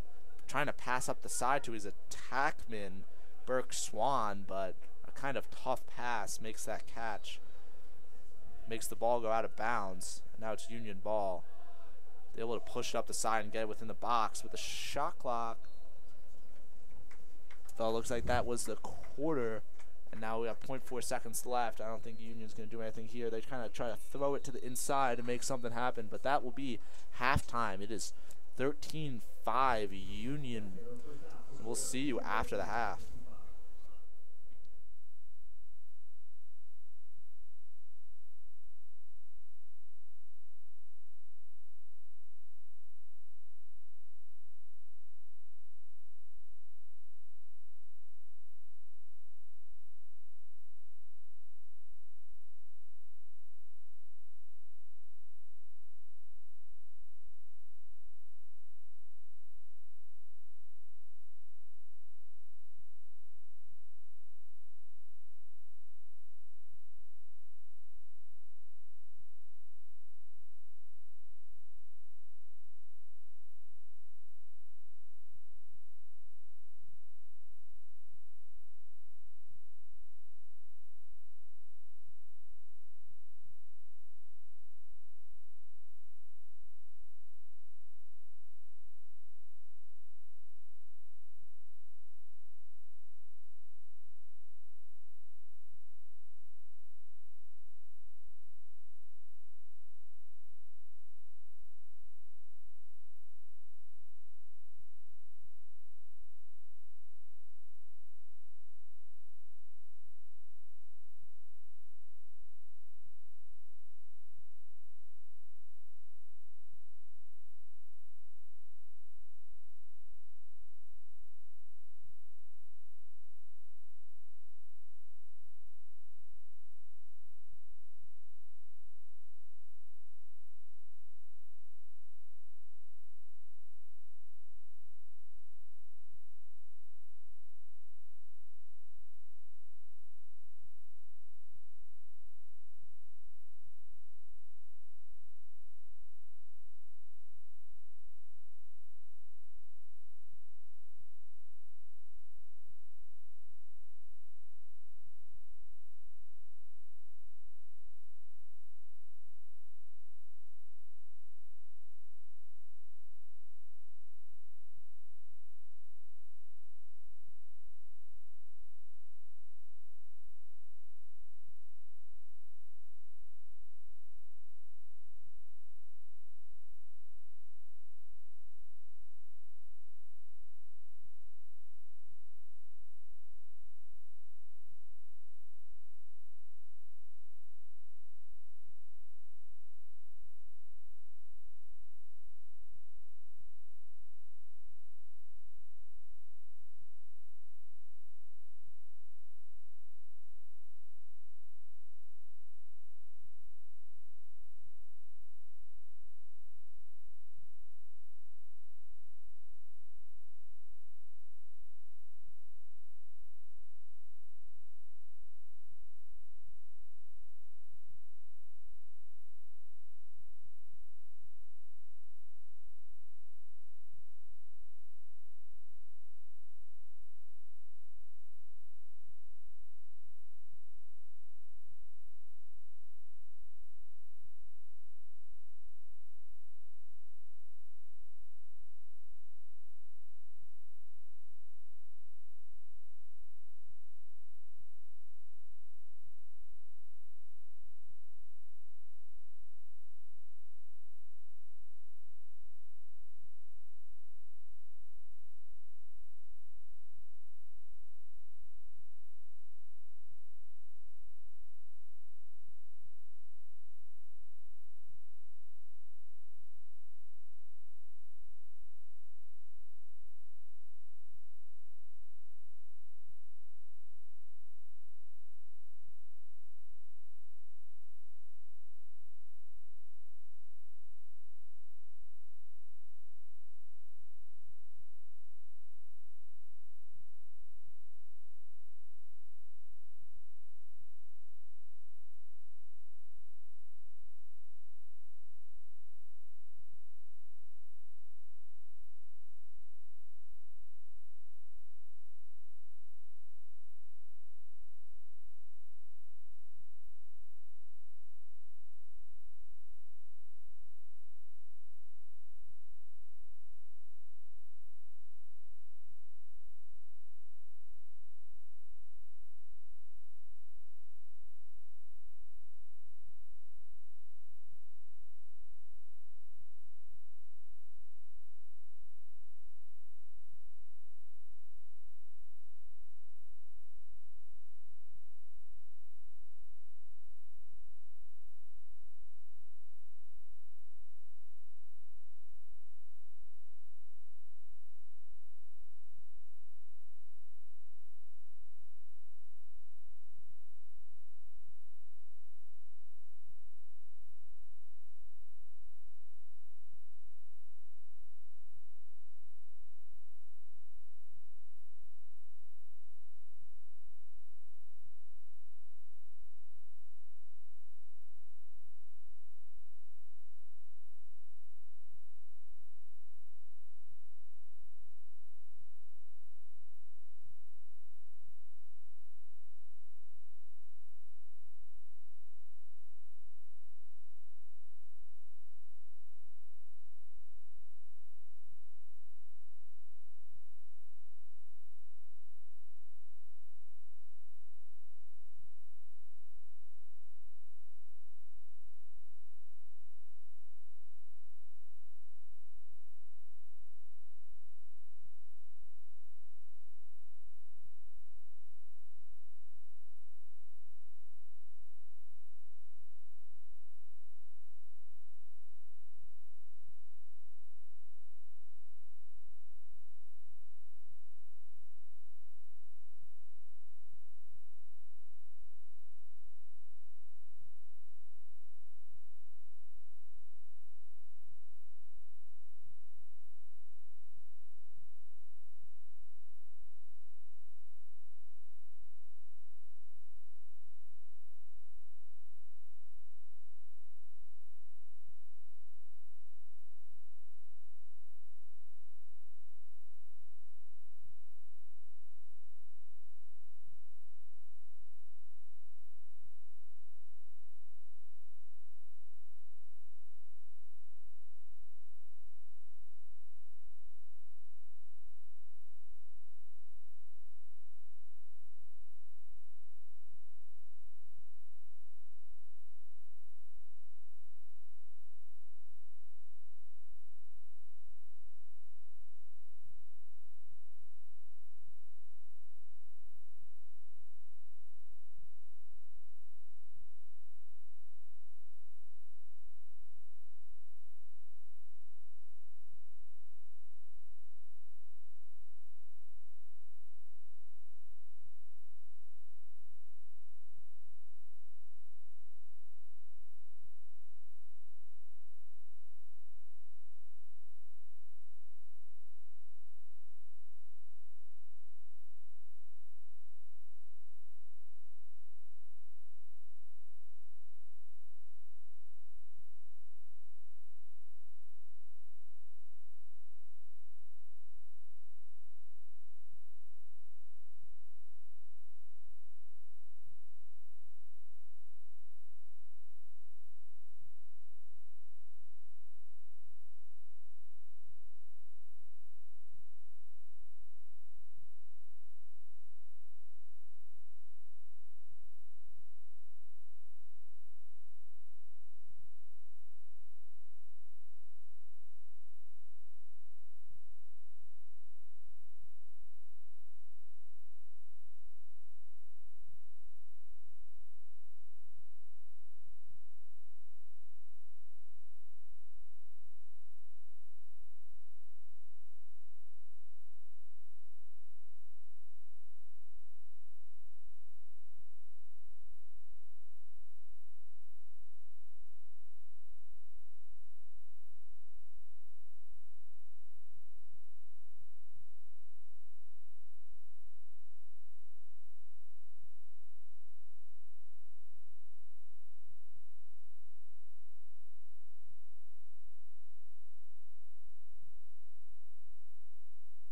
trying to pass up the side to his attackman, Burke Swan, but a kind of tough pass makes that catch. Makes the ball go out of bounds, and now it's Union ball. They're able to push it up the side and get it within the box with the shot clock. So it looks like that was the quarter, and now we have 0.4 seconds left. I don't think Union's going to do anything here. They kind of try to throw it to the inside and make something happen, but that will be halftime. It is 13-5 Union. We'll see you after the half.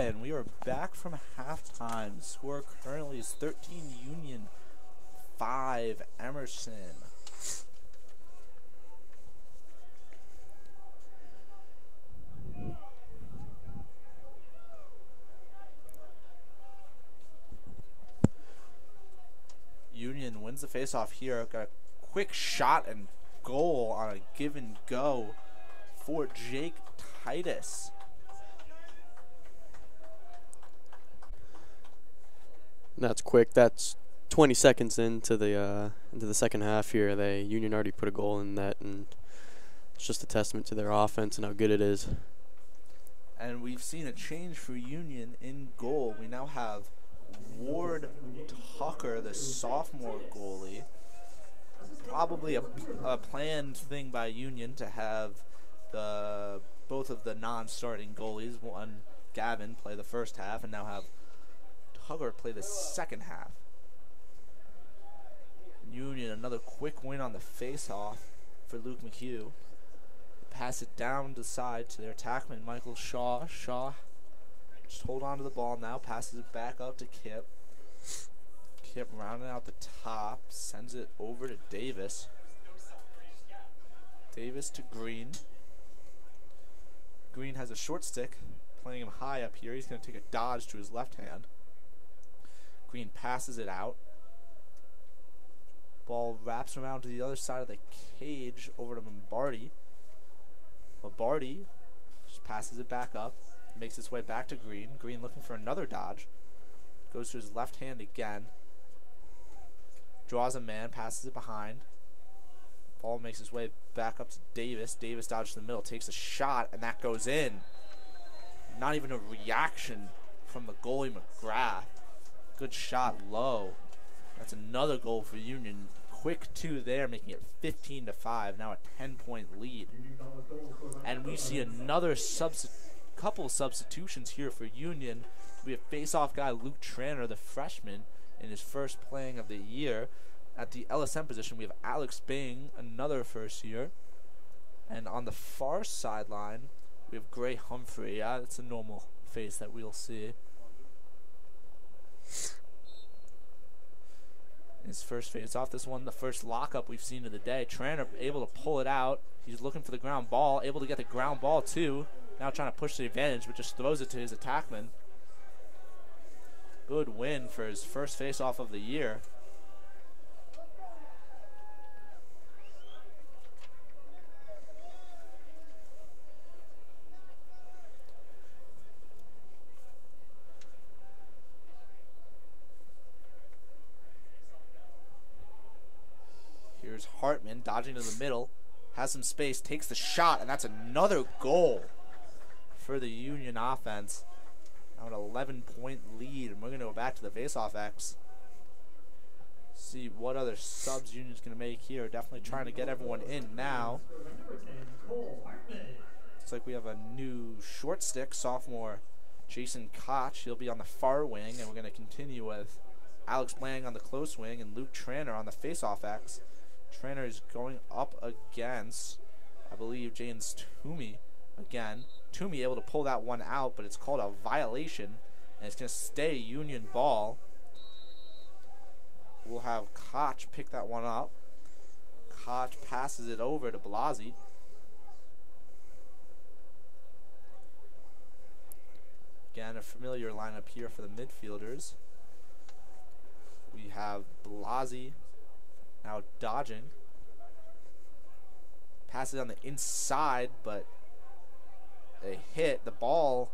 and we are back from halftime. The score currently is 13 Union, 5 Emerson. Union wins the faceoff here. Got a quick shot and goal on a give and go for Jake Titus.
That's quick. That's 20 seconds into the second half here. Union already put a goal in that, and it's just a testament to their offense and how good it is.
And we've seen a change for Union in goal. We now have Ward Tucker, the sophomore goalie. Probably a planned thing by Union to have both of the non-starting goalies, one Gavin, play the first half, and now have Tucker play the second half. Union, another quick win on the face-off for Luke McHugh. Pass it down the side to their attackman, Michael Shaw. Shaw just hold on to the ball now, passes it back up to Kip. Kip rounding out the top, sends it over to Davis. Davis to Green. Green has a short stick, playing him high up here. He's going to take a dodge to his left hand. Green passes it out. Ball wraps around to the other side of the cage over to Lombardi. Lombardi just passes it back up, makes its way back to Green. Green looking for another dodge. Goes to his left hand again. Draws a man, passes it behind. Ball makes its way back up to Davis. Davis dodges the middle, takes a shot, and that goes in. Not even a reaction from the goalie McGrath. Good shot low. That's another goal for Union. Quick 2 there, making it 15-5. Now a 10-point lead. And we see another couple substitutions here for Union. We have face-off guy Luke Tranter, the freshman, in his first playing of the year. At the LSM position, we have Alex Bing, another first year. And on the far sideline, we have Gray Humphrey. Yeah, that's a normal face that we'll see. His first face-off. This one, the first lockup we've seen of the day. Tranter able to pull it out. He's looking for the ground ball, able to get the ground ball too. Now trying to push the advantage, but just throws it to his attackman. Good win for his first face-off of the year. Here's Hartman dodging to the middle, has some space, takes the shot, and that's another goal for the Union offense. Now an 11-point lead, and we're going to go back to the face-off X. See what other subs Union's going to make here. Definitely trying to get everyone in now. Looks like we have a new short stick, sophomore Jason Koch. He'll be on the far wing, and we're going to continue with Alex Blang on the close wing and Luke Tranter on the face-off X. Tranter is going up against, I believe, James Toomey again. Toomey able to pull that one out, but it's called a violation, and it's going to stay Union ball. We'll have Koch pick that one up. Koch passes it over to Blasi. Again, a familiar lineup here for the midfielders. We have Blasi now dodging. Passes on the inside, but a hit. The ball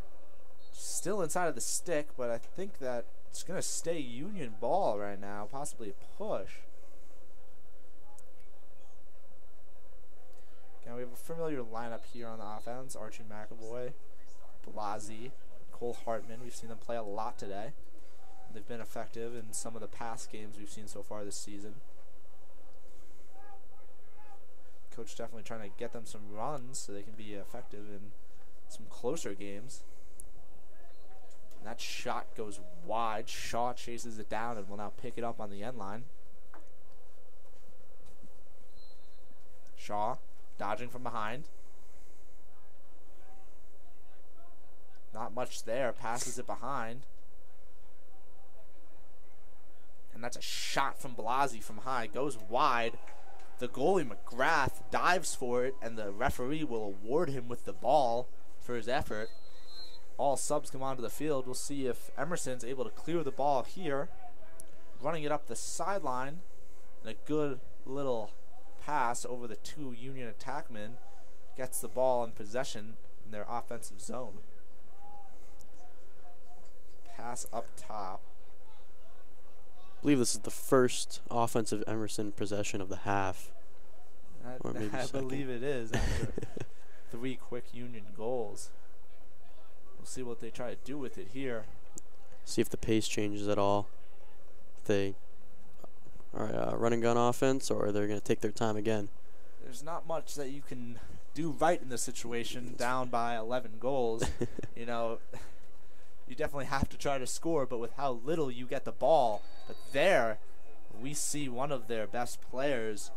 still inside of the stick, but I think that it's going to stay Union ball right now, possibly a push. Again, we have a familiar lineup here on the offense. Archie McAvoy, Blasi, Cole Hartman. We've seen them play a lot today. They've been effective in some of the past games we've seen so far this season. Coach definitely trying to get them some runs so they can be effective in some closer games. And that shot goes wide. Shaw chases it down and will now pick it up on the end line. Shaw dodging from behind. Not much there. Passes it behind. And that's a shot from Blasi from high. Goes wide. The goalie, McGrath, dives for it, and the referee will award him with the ball for his effort. All subs come onto the field. We'll see if Emerson's able to clear the ball here. Running it up the sideline. And a good little pass over the two Union attackmen. Gets the ball in possession in their offensive zone. Pass up top.
I believe this is the first offensive Emerson possession of the half. Or maybe
I believe it is after 3 quick Union goals. We'll see what they try to do with it here.
See if the pace changes at all. If they are running gun offense, or they're going to take their time again.
There's not much that you can do right in this situation, down by 11 goals. You know, you definitely have to try to score, but with how little you get the ball. But there, we see one of their best players,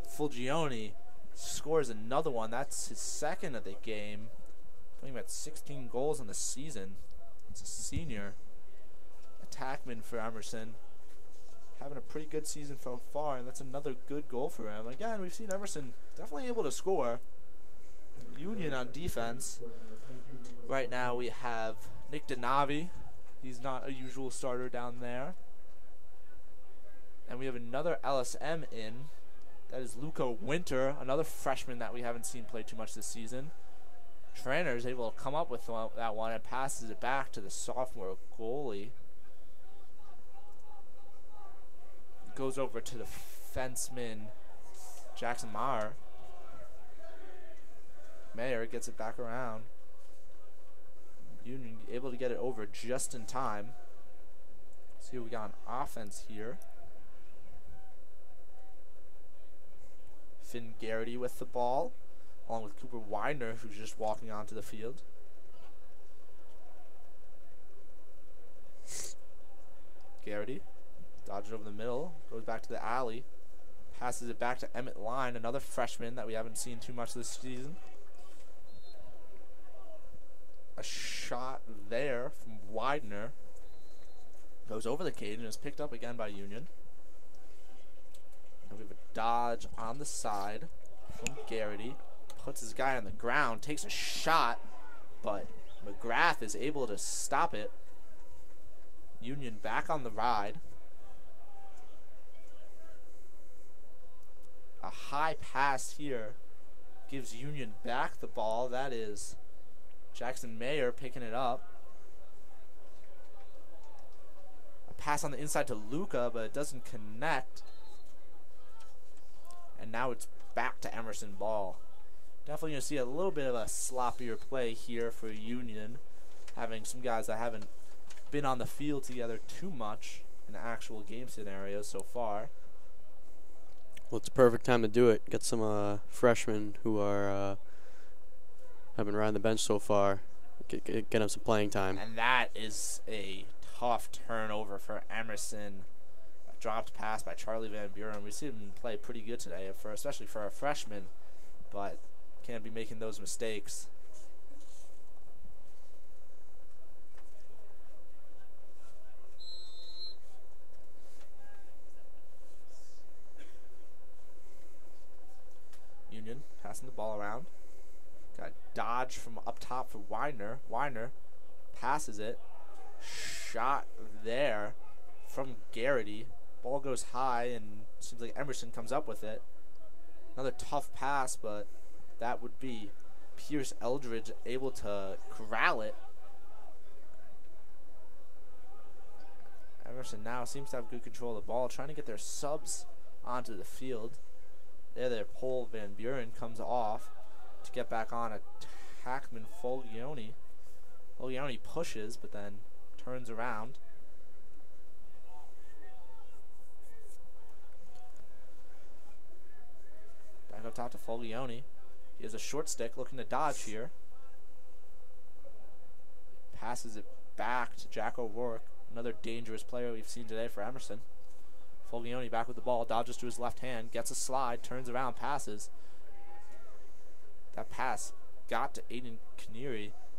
Fulgioni, scores another one. That's his second of the game. I think about 16 goals in the season. It's a senior attackman for Emerson. Having a pretty good season so far, and that's another good goal for him. Again, we've seen Emerson definitely able to score. Union on defense. Right now we have Nick Denavi. He's not a usual starter down there. And we have another LSM in. That is Luca Winter, another freshman that we haven't seen play too much this season. Trainer is able to come up with that one and passes it back to the sophomore goalie. Goes over to the fenceman, Jackson Maher. Mayer gets it back around. Union able to get it over just in time. See what we got on offense here. Finn Garrity with the ball, along with Cooper Widener, who's just walking onto the field. Garrity dodges over the middle, goes back to the alley, passes it back to Emmett Line, another freshman that we haven't seen too much this season. A shot there from Widener. Goes over the cage and is picked up again by Union. And we have a dodge on the side from Garrity. Puts his guy on the ground, takes a shot, but McGrath is able to stop it. Union back on the ride. A high pass here gives Union back the ball. That is Jackson Mayer picking it up. A pass on the inside to Luca, but it doesn't connect. And now it's back to Emerson ball. Definitely going to see a little bit of a sloppier play here for Union, having some guys that haven't been on the field together too much in actual game scenarios so far.
Well, it's a perfect time to do it. Get some freshmen who are have been riding the bench so far. Get them some playing time.
And that is a tough turnover for Emerson. A dropped pass by Charlie Van Buren. We see him play pretty good today, especially for a freshman, but can't be making those mistakes. Union passing the ball around. Got a dodge from up top for Widener. Widener passes it. Shot there from Garrity. Ball goes high, and seems like Emerson comes up with it. Another tough pass, but that would be Pierce Eldridge able to corral it. Emerson now seems to have good control of the ball, trying to get their subs onto the field. Their pole Van Buren comes off to get back on attackman Fulgioni. Fulgioni pushes, but then turns around. Back up top to Fulgioni. He has a short stick looking to dodge here. Passes it back to Jack O'Rourke, another dangerous player we've seen today for Emerson. Fulgioni back with the ball, dodges to his left hand, gets a slide, turns around, passes. That pass got to Aiden Kinneary,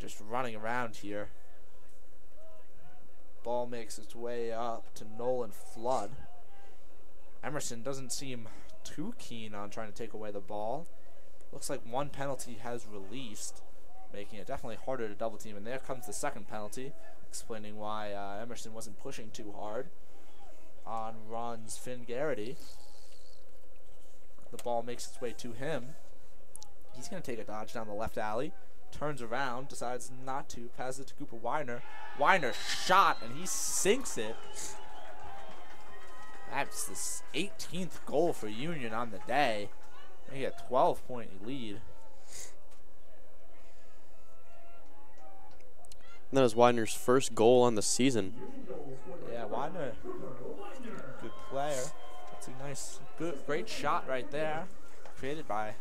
Union just running around here. Ball makes its way up to Nolan Flood. Emerson doesn't seem too keen on trying to take away the ball. Looks like one penalty has released, making it definitely harder to double team. And there comes the second penalty, explaining why Emerson wasn't pushing too hard. On runs Finn Garrity. The ball makes its way to him. He's going to take a dodge down the left alley. Turns around, decides not to, passes it to Cooper Weiner. Weiner shot, and he sinks it. That's the 18th goal for Union on the day. They get a 12-point lead.
That was Weiner's first goal on the season.
Yeah, Weiner, good player. That's a nice, great shot right there, created by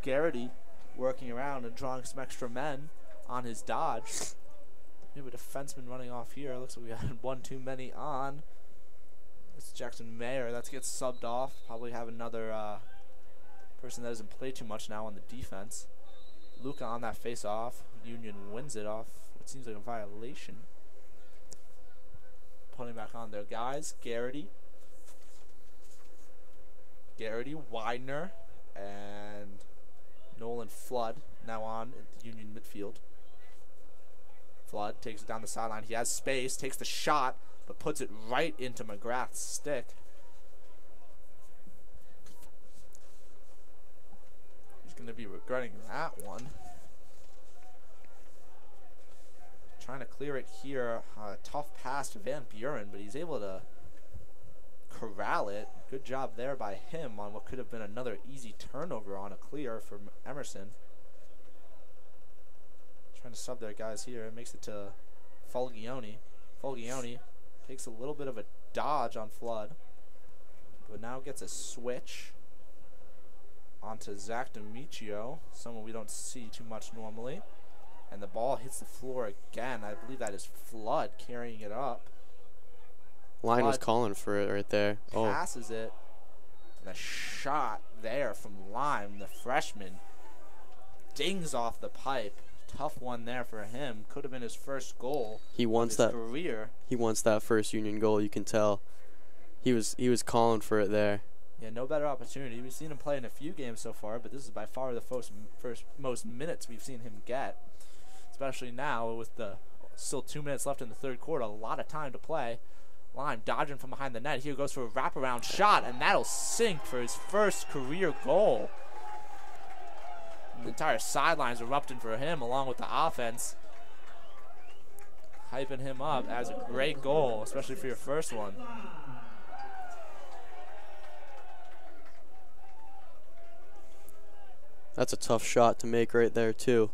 Garrity, working around and drawing some extra men on his dodge. We have a defenseman running off here. Looks like we had one too many on. It's Jackson Mayer. That gets subbed off. Probably have another person that doesn't play too much now on the defense. Luca on that face-off. Union wins it off what seems like a violation. Putting back on their guys. Garrity, Widener, and Nolan Flood now on at the Union midfield. Flood takes it down the sideline. He has space, takes the shot, but puts it right into McGrath's stick. He's going to be regretting that one. Trying to clear it here. Tough pass to Van Buren, but he's able to corral it. Good job there by him on what could have been another easy turnover on a clear from Emerson. Trying to sub their guys here. It makes it to Fulgione. Fulgione takes a little bit of a dodge on Flood, but now gets a switch onto Zach D'Amicio, someone we don't see too much normally. And the ball hits the floor again. I believe that is Flood carrying it up.
Line was calling for it right there.
Passes it. And a shot there from Lime, the freshman. Dings off the pipe. Tough one there for him. Could have been his first goal of his career.
He wants that first Union goal. You can tell. He was calling for it there.
Yeah, no better opportunity. We've seen him play in a few games so far, but this is by far the first most minutes we've seen him get. Especially now with the still 2 minutes left in the third quarter. A lot of time to play. Lime dodging from behind the net. Here goes for a wraparound shot, and that'll sink for his first career goal. The entire sidelines erupting for him along with the offense. Hyping him up as a great goal, especially for your first one.
That's a tough shot to make right there, too.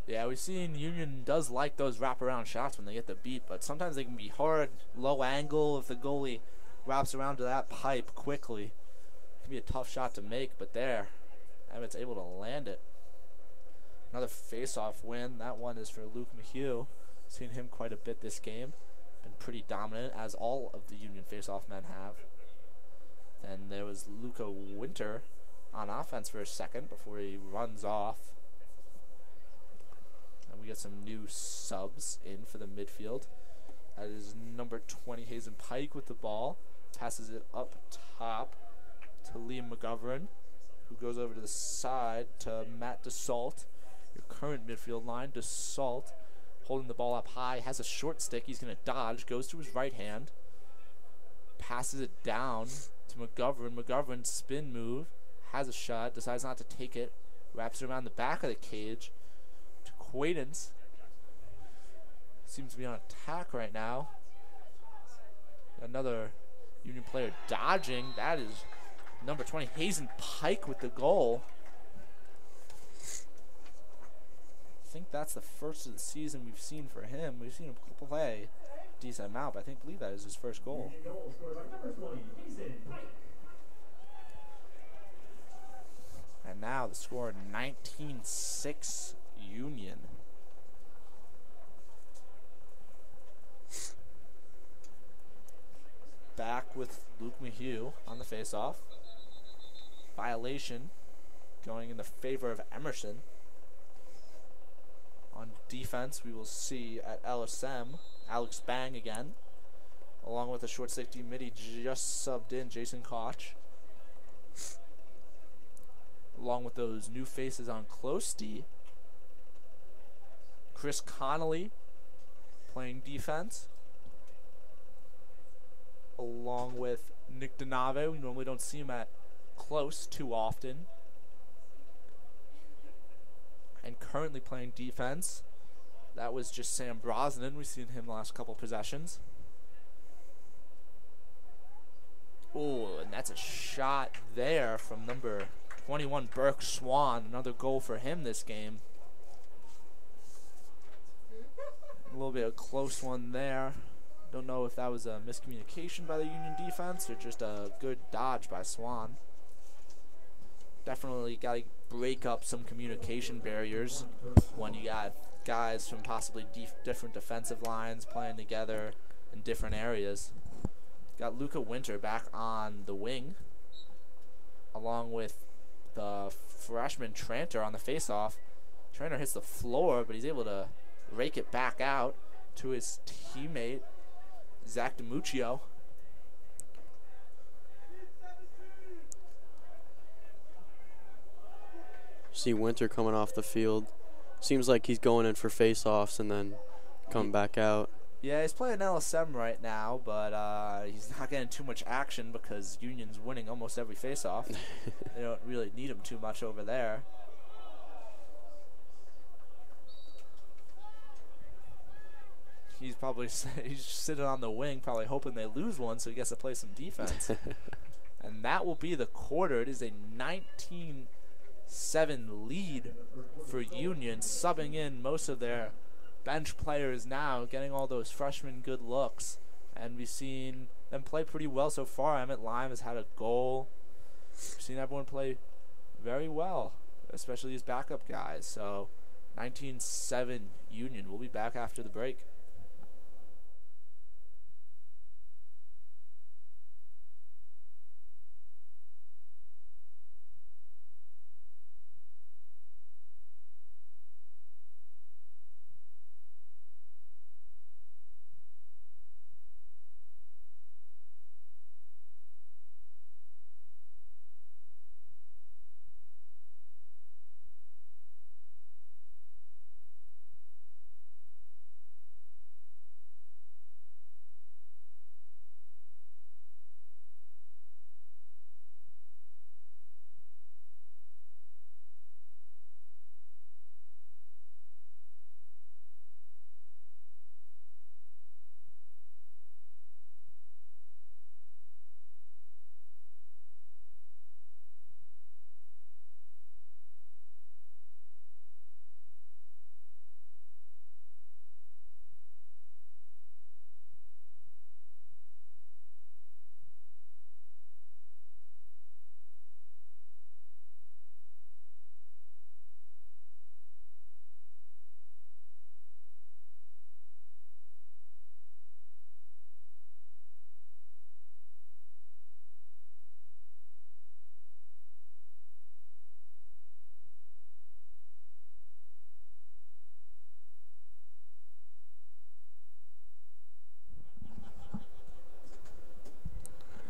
Yeah, we've seen Union does like those wraparound shots when they get the beat, but sometimes they can be hard, low angle. If the goalie wraps around to that pipe quickly, it can be a tough shot to make, but there, Emmett's able to land it. Another face-off win. That one is for Luke Mahue. Seen him quite a bit this game. Been pretty dominant, as all of the Union face-off men have. Then there was Luca Winter on offense for a second before he runs off. And we get some new subs in for the midfield. That is number 20, Hazen Pike with the ball. Passes it up top to Liam McGovern, who goes over to the side to Matt DeSalt. Your current midfield line, DeSalt, holding the ball up high, has a short stick. He's going to dodge, goes to his right hand, passes it down to McGovern. McGovern spin move, has a shot, decides not to take it, wraps it around the back of the cage to Quaidance. Seems to be on attack right now. Another Union player dodging. That is number 20, Hazen Pike with the goal. I think that's the first of the season we've seen for him. We've seen him play a decent amount, but I believe that is his first goal. And now the score 19-6 Union. Back with Luke Mahue on the faceoff. Violation going in the favor of Emerson on defense, we will see at LSM, Alex Bang again, along with the short safety midi just subbed in, Jason Koch. Along with those new faces on close D, Chris Connolly playing defense, along with Nick Donave. We normally don't see him at close too often. And currently playing defense, that was just Sam Brosnan. We've seen him the last couple possessions. Oh, and that's a shot there from number 21, Burke Swan. Another goal for him this game. A little bit of a close one there. Don't know if that was a miscommunication by the Union defense or just a good dodge by Swan. Definitely got to break up some communication barriers when you got guys from possibly different defensive lines playing together in different areas. Got Luca Winter back on the wing, along with the freshman Tranter on the faceoff. Tranter hits the floor, but he's able to rake it back out to his teammate, Zach DiMuccio.
See Winter coming off the field. Seems like he's going in for face-offs and then coming back out.
Yeah, he's playing LSM right now, but he's not getting too much action because Union's winning almost every face-off. They don't really need him too much over there. He's probably he's sitting on the wing, probably hoping they lose one so he gets to play some defense. And that will be the quarter. It is a 19-7 lead for Union, subbing in most of their bench players now, getting all those freshmen good looks. And we've seen them play pretty well so far. Emmett Lime has had a goal. We've seen everyone play very well, especially these backup guys. So 19-7 Union. We'll be back after the break.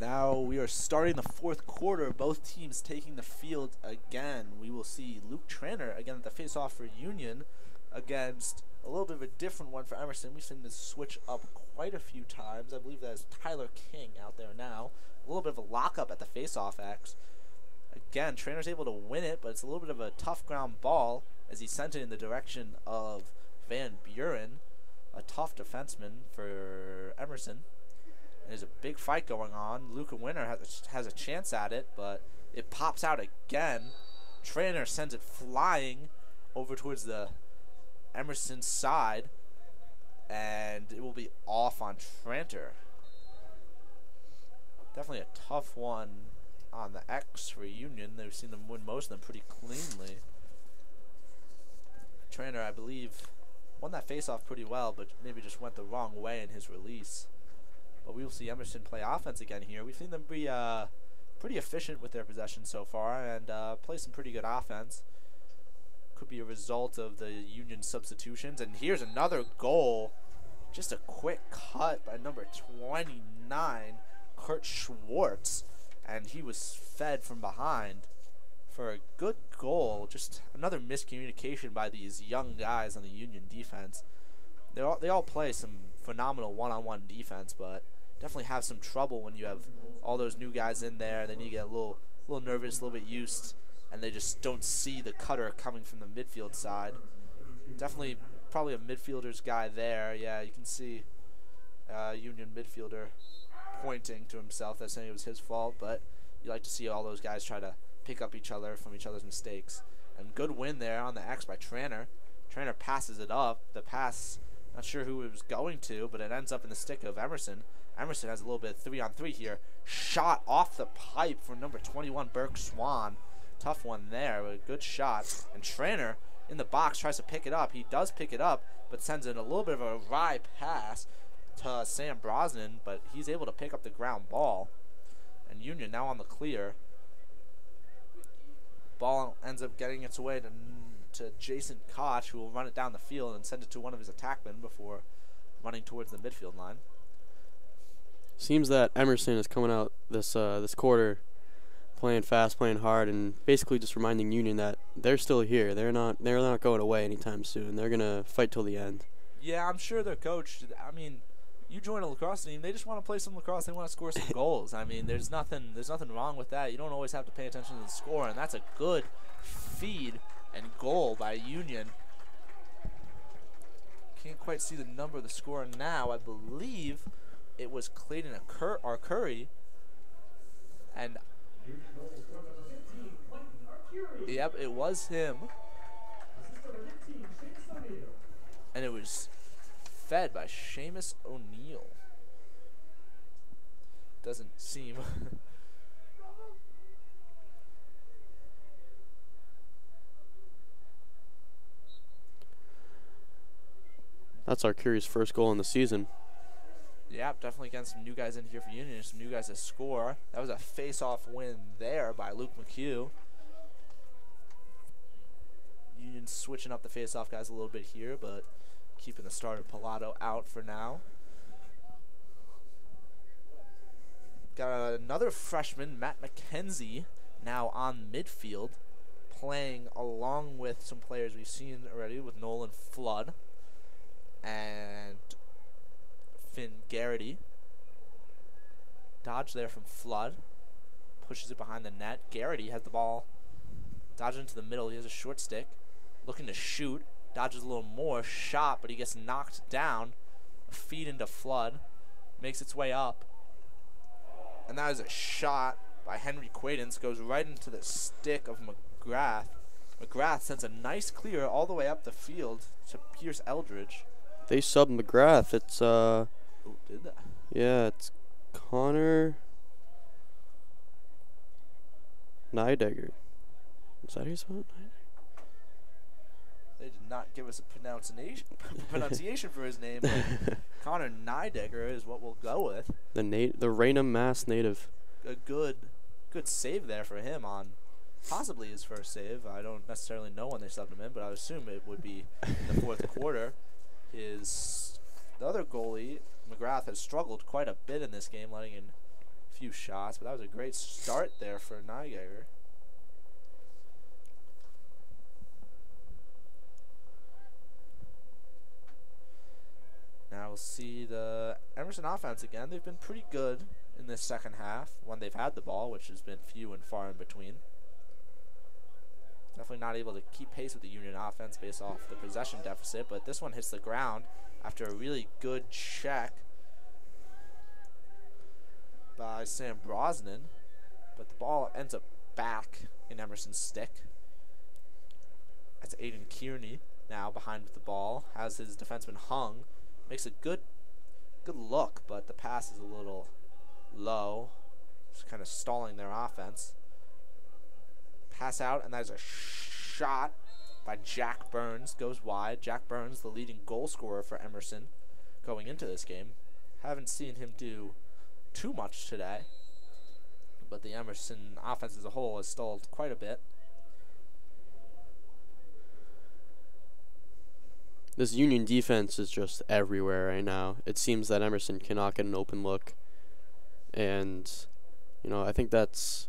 Now we are starting the fourth quarter. Both teams taking the field again. We will see Luke Tranter again at the face-off for Union against a little bit of a different one for Emerson. We've seen this switch up quite a few times. I believe that is Tyler King out there now. A little bit of a lockup at the face-off X. Again, Tranter's able to win it, but it's a little bit of a tough ground ball as he sent it in the direction of Van Buren, a tough defenseman for Emerson. There's a big fight going on. Luca Winter has a chance at it, but it pops out again. Tranter sends it flying over towards the Emerson side, and it will be off on Tranter. Definitely a tough one on the X for Union. They've seen them win most of them pretty cleanly. Tranter, I believe, won that face-off pretty well, but maybe just went the wrong way in his release. But we will see Emerson play offense again here. We've seen them be pretty efficient with their possession so far and play some pretty good offense. could be a result of the Union substitutions. And here's another goal. Just a quick cut by number 29, Kurt Schwartz. And he was fed from behind for a good goal. Just another miscommunication by these young guys on the Union defense. They all play some phenomenal one-on-one defense, but definitely have some trouble when you have all those new guys in there. Then you get a little nervous, a little bit used, and they just don't see the cutter coming from the midfield side. Definitely probably a midfielder's guy there. Yeah, you can see Union midfielder pointing to himself. That's saying it was his fault, but you like to see all those guys try to pick up each other from each other's mistakes. And good win there on the X by Tranter. Tranter passes it up. The pass, not sure who it was going to, but it ends up in the stick of Emerson. Emerson has a little bit of 3-on-3 here. Shot off the pipe from number 21, Burke Swan. Tough one there, but a good shot. And Tranter in the box tries to pick it up. He does pick it up, but sends in a little bit of a wry pass to Sam Brosnan, but he's able to pick up the ground ball. And Union now on the clear. Ball ends up getting its way to Jason Koch, who will run it down the field and send it to one of his attackmen before running towards the midfield line.
Seems that Emerson is coming out this quarter, playing fast, playing hard, and basically just reminding Union that they're still here. They're not going away anytime soon. They're gonna fight till the end.
Yeah, I'm sure their coach. I mean, you join a lacrosse team, they just want to play some lacrosse. They want to score some goals. I mean, there's nothing wrong with that. You don't always have to pay attention to the score, and that's a good feed and goal by Union. Can't quite see the number of the score now. I believe it was Clayton Curry, and yep, it was him, and it was fed by Seamus O'Neill. Doesn't seem
That's our Curry's first goal in the season.
Yeah, definitely getting some new guys in here for Union, some new guys to score. That was a face-off win there by Luke McHugh. Union switching up the face-off guys a little bit here, but keeping the starter Pilato out for now. Got another freshman, Matt McKenzie, now on midfield, playing along with some players we've seen already with Nolan Flood and Finn Garrity. Dodge there from Flood. Pushes it behind the net. Garrity has the ball. Dodging into the middle. He has a short stick. Looking to shoot. Dodges a little more. Shot, but he gets knocked down. A feed into Flood. Makes its way up. And that is a shot by Henry Quaidance. Goes right into the stick of McGrath. McGrath sends a nice clear all the way up the field to Pierce Eldridge.
They subbed McGrath. It's
Oh, did that?
yeah, it's Connor Nidegger. Is that how you spell it?
They did not give us a pronunciation for his name, but Connor Nidegger is what we'll go with.
The Raynham, Mass native.
A good save there for him on possibly his first save. I don't necessarily know when they subbed him in, but I would assume it would be in the fourth quarter. The other goalie, McGrath, has struggled quite a bit in this game, letting in a few shots, but that was a great start there for Nigegger. Now we'll see the Emerson offense again. They've been pretty good in this second half when they've had the ball, which has been few and far in between. Definitely not able to keep pace with the Union offense based off the possession deficit, but this one hits the ground after a really good check by Sam Brosnan, but the ball ends up back in Emerson's stick. That's Aiden Kearney now behind with the ball, has his defenseman hung, makes a good look, but the pass is a little low, just kind of stalling their offense. Pass out, and that is a shot by Jack Burns. Goes wide. Jack Burns, the leading goal scorer for Emerson going into this game. Haven't seen him do too much today, but the Emerson offense as a whole has stalled quite a bit.
This Union defense is just everywhere right now. It seems that Emerson cannot get an open look. And, you know, I think that's,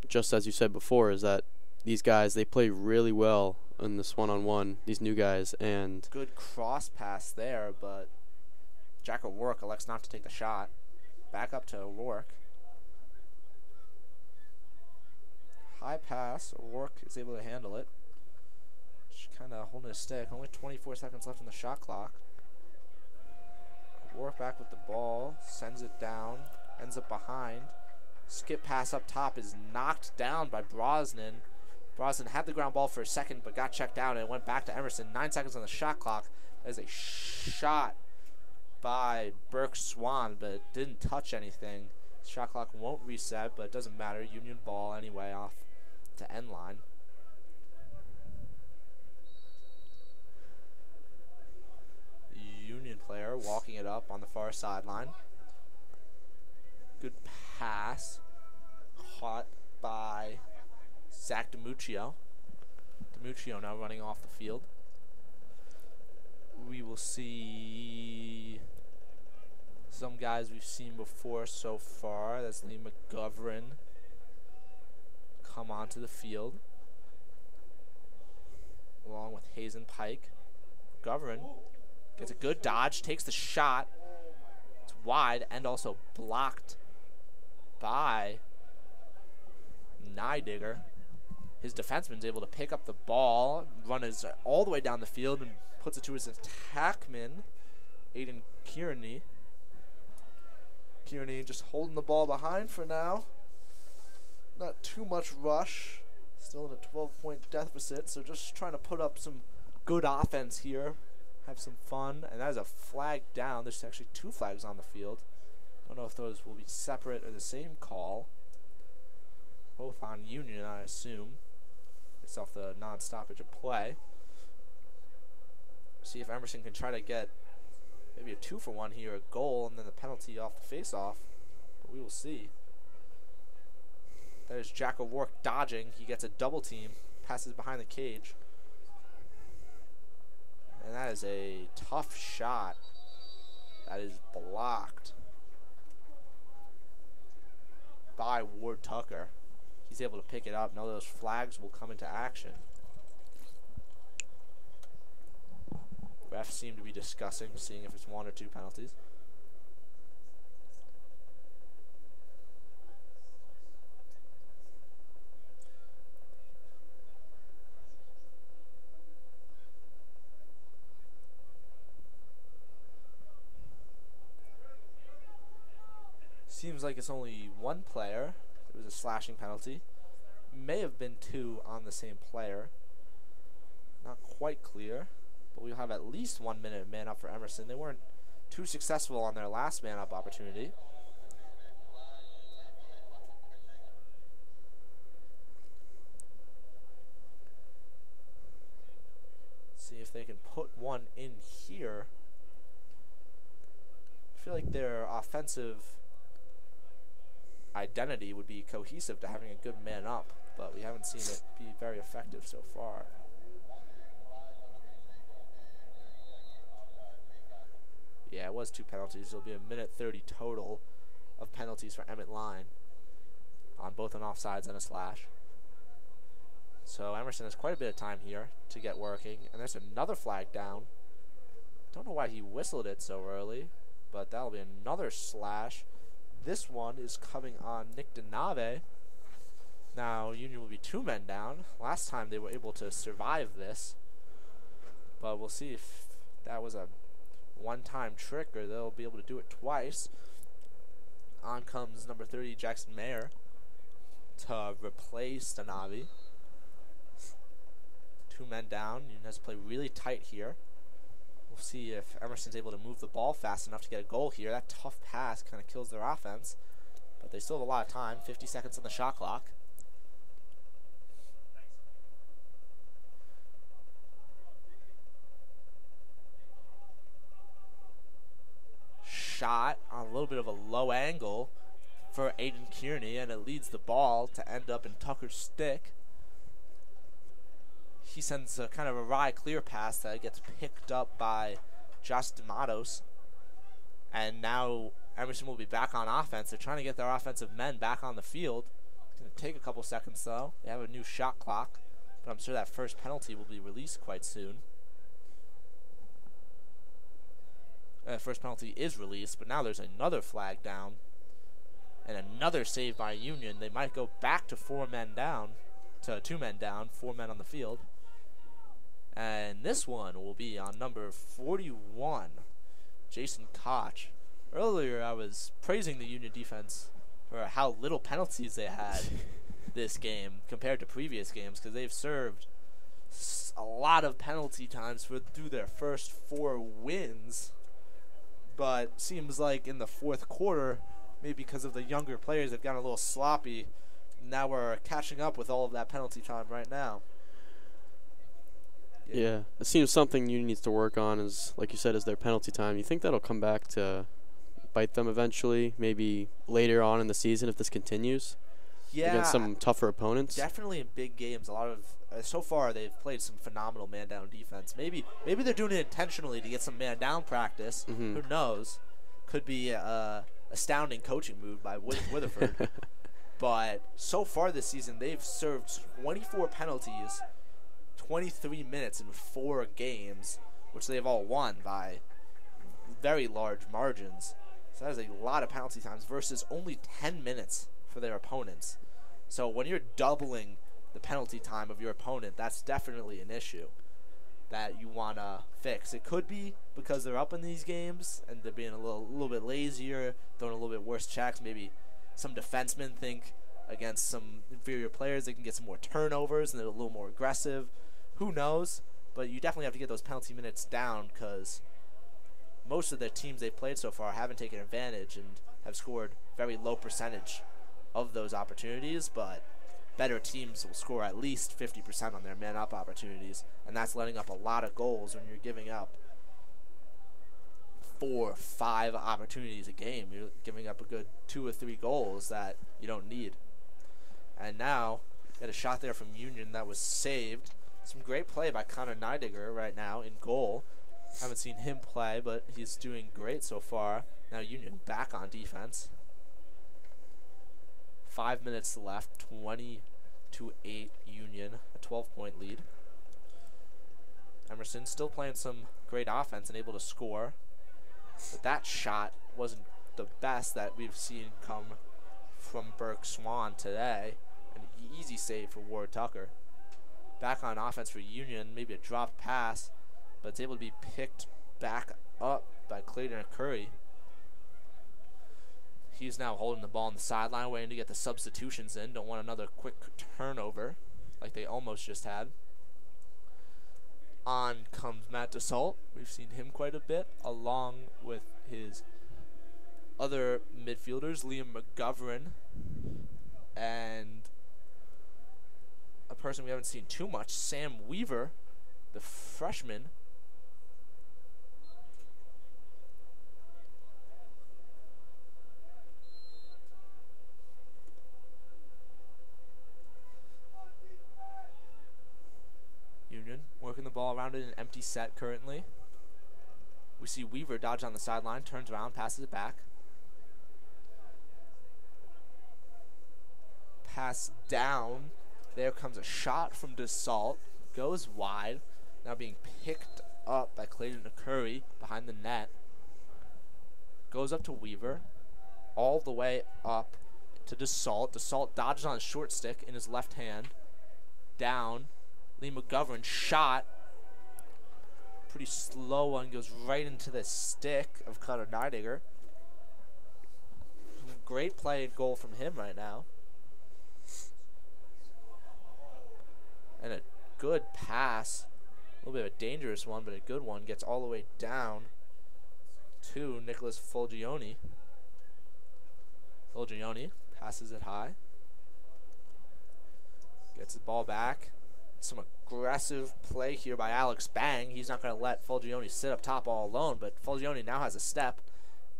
just as you said before, is that these guys, they play really well in this one-on-one, these new guys. And
good cross pass there, but Jack O'Rourke elects not to take the shot. Back up to O'Rourke. High pass. O'Rourke is able to handle it. Just kind of holding his stick. Only 24 seconds left in the shot clock. O'Rourke back with the ball. Sends it down. Ends up behind. Skip pass up top is knocked down by Brosnan. Brosnan had the ground ball for a second but got checked down and it went back to Emerson. 9 seconds on the shot clock. That is a shot by Burke Swan, but it didn't touch anything. Shot clock won't reset, but it doesn't matter. Union ball anyway off to end line. Union player walking it up on the far sideline. Good pass. Caught by Zach DiMuccio. DiMuccio now running off the field. We will see some guys we've seen before so far. That's Lee McGovern come onto the field along with Hazen Pike. McGovern gets a good dodge, takes the shot. It's wide and also blocked by Nydigger. His defenseman's able to pick up the ball, run his all the way down the field, and puts it to his attackman, Aiden Kearney. Kearney just holding the ball behind for now. Not too much rush. Still in a 12-point deficit, so just trying to put up some good offense here. Have some fun. And that is a flag down. There's actually 2 flags on the field. Don't know if those will be separate or the same call. Both on Union, I assume. It's off the non-stoppage of play. See if Emerson can try to get maybe a 2-for-1 here, a goal, and then the penalty off the face-off. But we will see. There's Jack O'Rourke dodging. He gets a double team. Passes behind the cage. And that is a tough shot. That is blocked by Ward Tucker. He's able to pick it up. Now those flags will come into action. Refs seem to be discussing, seeing if it's 1 or 2 penalties. Seems like it's only 1 player. It was a slashing penalty. May have been 2 on the same player. Not quite clear. But we'll have at least 1 minute man up for Emerson. They weren't too successful on their last man up opportunity. See if they can put one in here. I feel like their offensive identity would be cohesive to having a good man up, but we haven't seen it be very effective so far. Yeah, it was 2 penalties. There'll be a minute 30 total of penalties for Emmett Line on both an offsides and a slash. So Emerson has quite a bit of time here to get working. And there's another flag down. Don't know why he whistled it so early, but that'll be another slash. This one is coming on Nick DeNave. Now Union will be 2 men down. Last time they were able to survive this, but we'll see if that was a one-time trick or they'll be able to do it twice. On comes number 30 Jackson Mayer to replace DeNave. 2 men down. Union has to play really tight here. We'll see if Emerson's able to move the ball fast enough to get a goal here. That tough pass kind of kills their offense, but they still have a lot of time. 50 seconds on the shot clock. Shot on a little bit of a low angle for Aiden Kearney, and it leads the ball to end up in Tucker's stick. he sends a kind of a wry clear pass that gets picked up by Josh D'Amatos. And now Emerson will be back on offense. They're trying to get their offensive men back on the field. It's going to take a couple seconds, though. They have a new shot clock, but I'm sure that first penalty will be released quite soon. First penalty is released, but now there's another flag down and another save by Union. They might go back to 2 men down, 4 men on the field. And this one will be on number 41, Jason Koch. Earlier, I was praising the Union defense for how little penalties they had this game compared to previous games, because they've served a lot of penalty times through their first 4 wins. But seems like in the fourth quarter, maybe because of the younger players, they've gotten a little sloppy. Now we're catching up with all of that penalty time right now.
Yeah, it seems something Union needs to work on is, like you said, is their penalty time. You think that'll come back to bite them eventually, maybe later on in the season if this continues?
Yeah,
against some tougher opponents?
Definitely in big games. A lot of so far they've played some phenomenal man-down defense. Maybe they're doing it intentionally to get some man-down practice. Who knows? Could be a astounding coaching move by Witherford. But so far this season, they've served 24 penalties, 23 minutes in 4 games, which they've all won by very large margins. So that is a lot of penalty times versus only 10 minutes for their opponents. So when you're doubling the penalty time of your opponent, that's definitely an issue that you want to fix. It could be because they're up in these games and they're being a little bit lazier, throwing a little bit worse checks. Maybe some defensemen think against some inferior players they can get some more turnovers and they're a little more aggressive. Who knows? But you definitely have to get those penalty minutes down, because most of the teams they've played so far haven't taken advantage and have scored very low percentage of those opportunities, but better teams will score at least 50% on their man-up opportunities, and that's letting up a lot of goals when you're giving up 4 or 5 opportunities a game. You're giving up a good 2 or 3 goals that you don't need. And now, got a shot there from Union that was saved. Some great play by Connor Neidiger right now in goal. Haven't seen him play, but he's doing great so far. Now Union back on defense. 5 minutes left, 20-8 Union, a 12-point lead. Emerson still playing some great offense and able to score. But that shot wasn't the best that we've seen come from Burke Swan today. An easy save for Ward Tucker. Back on offense for Union, maybe a dropped pass, but it's able to be picked back up by Clayton Curry. He's now holding the ball on the sideline, waiting to get the substitutions in. Don't want another quick turnover like they almost just had. On comes Matt Dassault. We've seen him quite a bit, along with his other midfielders, Liam McGovern, and a person we haven't seen too much, Sam Weaver, the freshman. Union working the ball around in an empty set currently. We see Weaver dodge on the sideline, turns around, passes it back. Pass down. There comes a shot from Dassault. Goes wide. Now being picked up by Clayton Curry behind the net. Goes up to Weaver. All the way up to Dassault. Dassault dodges on his short stick in his left hand. Down. Lee McGovern shot. Pretty slow one. Goes right into the stick of Connor Neidiger. Great play and goal from him right now. And a good pass. A little bit of a dangerous one, but a good one. Gets all the way down to Nicholas Fulgioni. Fulgioni passes it high. Gets the ball back. Some aggressive play here by Alex Bang. He's not going to let Fulgioni sit up top all alone, but Fulgioni now has a step.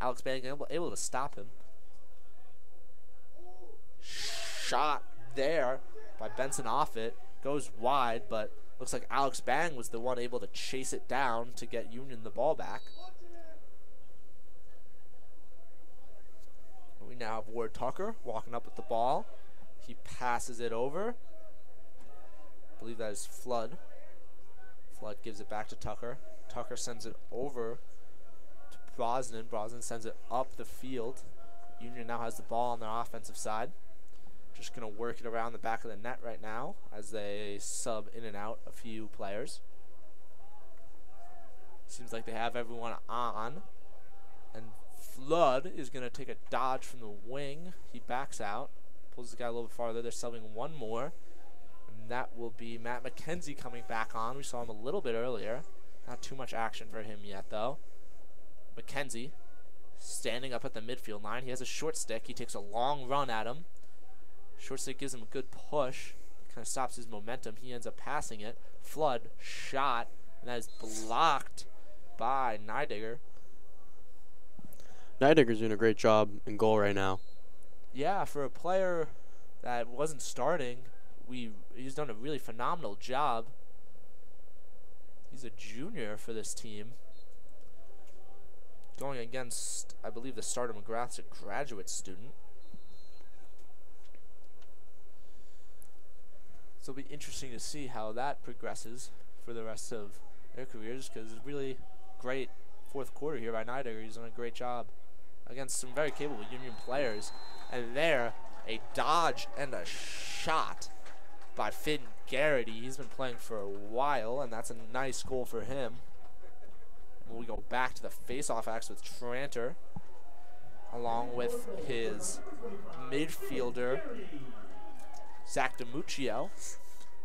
Alex Bang able to stop him. Shot there by Benson Offit. Goes wide, but Looks like Alex Bang was the one able to chase it down to get Union the ball back. We now have Ward Tucker walking up with the ball. He passes it over. I believe that is Flood. Flood gives it back to Tucker. Tucker sends it over to Brosnan. Brosnan sends it up the field. Union now has the ball on their offensive side. Just going to work it around the back of the net right now as they sub in and out a few players. Seems like they have everyone on. And Flood is going to take a dodge from the wing. He backs out, pulls the guy a little bit farther. They're subbing one more. And that will be Matt McKenzie coming back on. We saw him a little bit earlier. Not too much action for him yet, though. McKenzie standing up at the midfield line. He has a short stick. He takes a long run at him. Short stick gives him a good push. Kind of stops his momentum. He ends up passing it. Flood shot, and that is blocked by Neidigger.
Neidigger's doing a great job in goal right now.
Yeah, for a player that wasn't starting, he's done a really phenomenal job. He's a junior for this team. Going against, I believe, the starter McGrath's a graduate student. So it'll be interesting to see how that progresses for the rest of their careers, because it's really great fourth quarter here by Neidigger. He's done a great job against some very capable Union players. And there, a dodge and a shot by Finn Garrity. He's been playing for a while, and that's a nice goal for him. And we go back to the face-off acts with Tranter, along with his midfielder, Zach DiMuccio.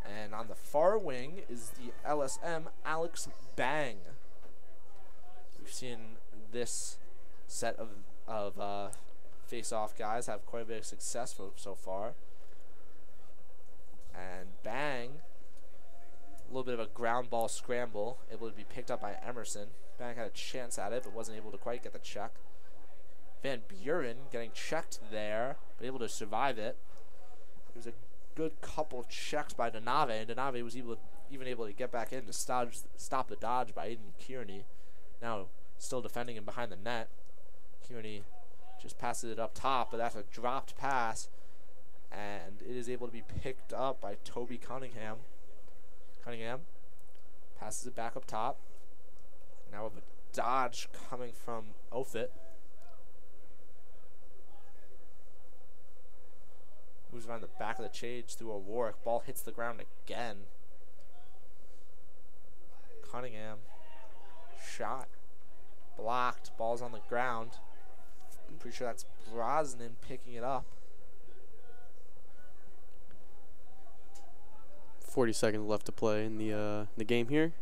And on the far wing is the LSM, Alex Bang. We've seen this set of face-off guys have quite a bit of success so far. And Bang, a little bit of a ground ball scramble, able to be picked up by Emerson. Bang had a chance at it, but wasn't able to quite get the check. Van Buren getting checked there, but able to survive it. It was a good couple checks by Donave, and Donave was even able to get back in to stop the dodge by Aiden Kearney. Now still defending him behind the net. Kearney just passes it up top, but that's a dropped pass, and it is able to be picked up by Toby Cunningham. Cunningham passes it back up top. Now with a dodge coming from Ofit. Moves around the back of the cage through O'Rourke. Ball hits the ground again. Cunningham. Shot. Blocked. Ball's on the ground. I'm pretty sure that's Brosnan picking it up.
40 seconds left to play in the game here.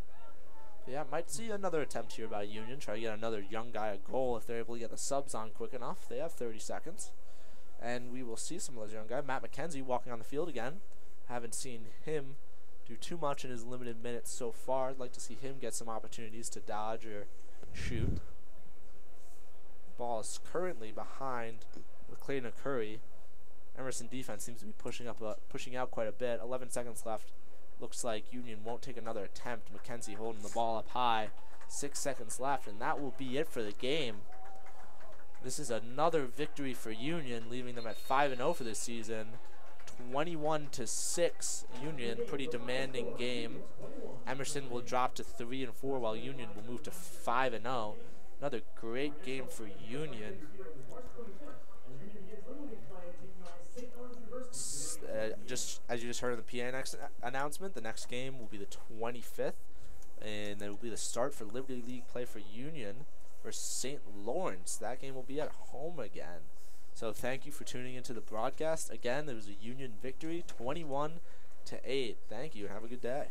Yeah, might see another attempt here by Union. Try to get another young guy a goal if they're able to get the subs on quick enough. They have 30 seconds. And we will see some of those young guys. Matt McKenzie walking on the field again. Haven't seen him do too much in his limited minutes so far. I'd like to see him get some opportunities to dodge or shoot. Ball is currently behind with Clayton Curry. Emerson defense seems to be pushing out quite a bit. 11 seconds left. Looks like Union won't take another attempt. McKenzie holding the ball up high. 6 seconds left, and that will be it for the game. This is another victory for Union, leaving them at 5-0 for this season. 21-6 Union, pretty demanding game. Emerson will drop to 3-4, while Union will move to 5-0. Another great game for Union. Just as you just heard in the PA announcement, the next game will be the 25th, and it will be the start for Liberty League play for Union versus St. Lawrence. That game will be at home again. So thank you for tuning into the broadcast. Again, there was a Union victory, 21-8. Thank you, and have a good day.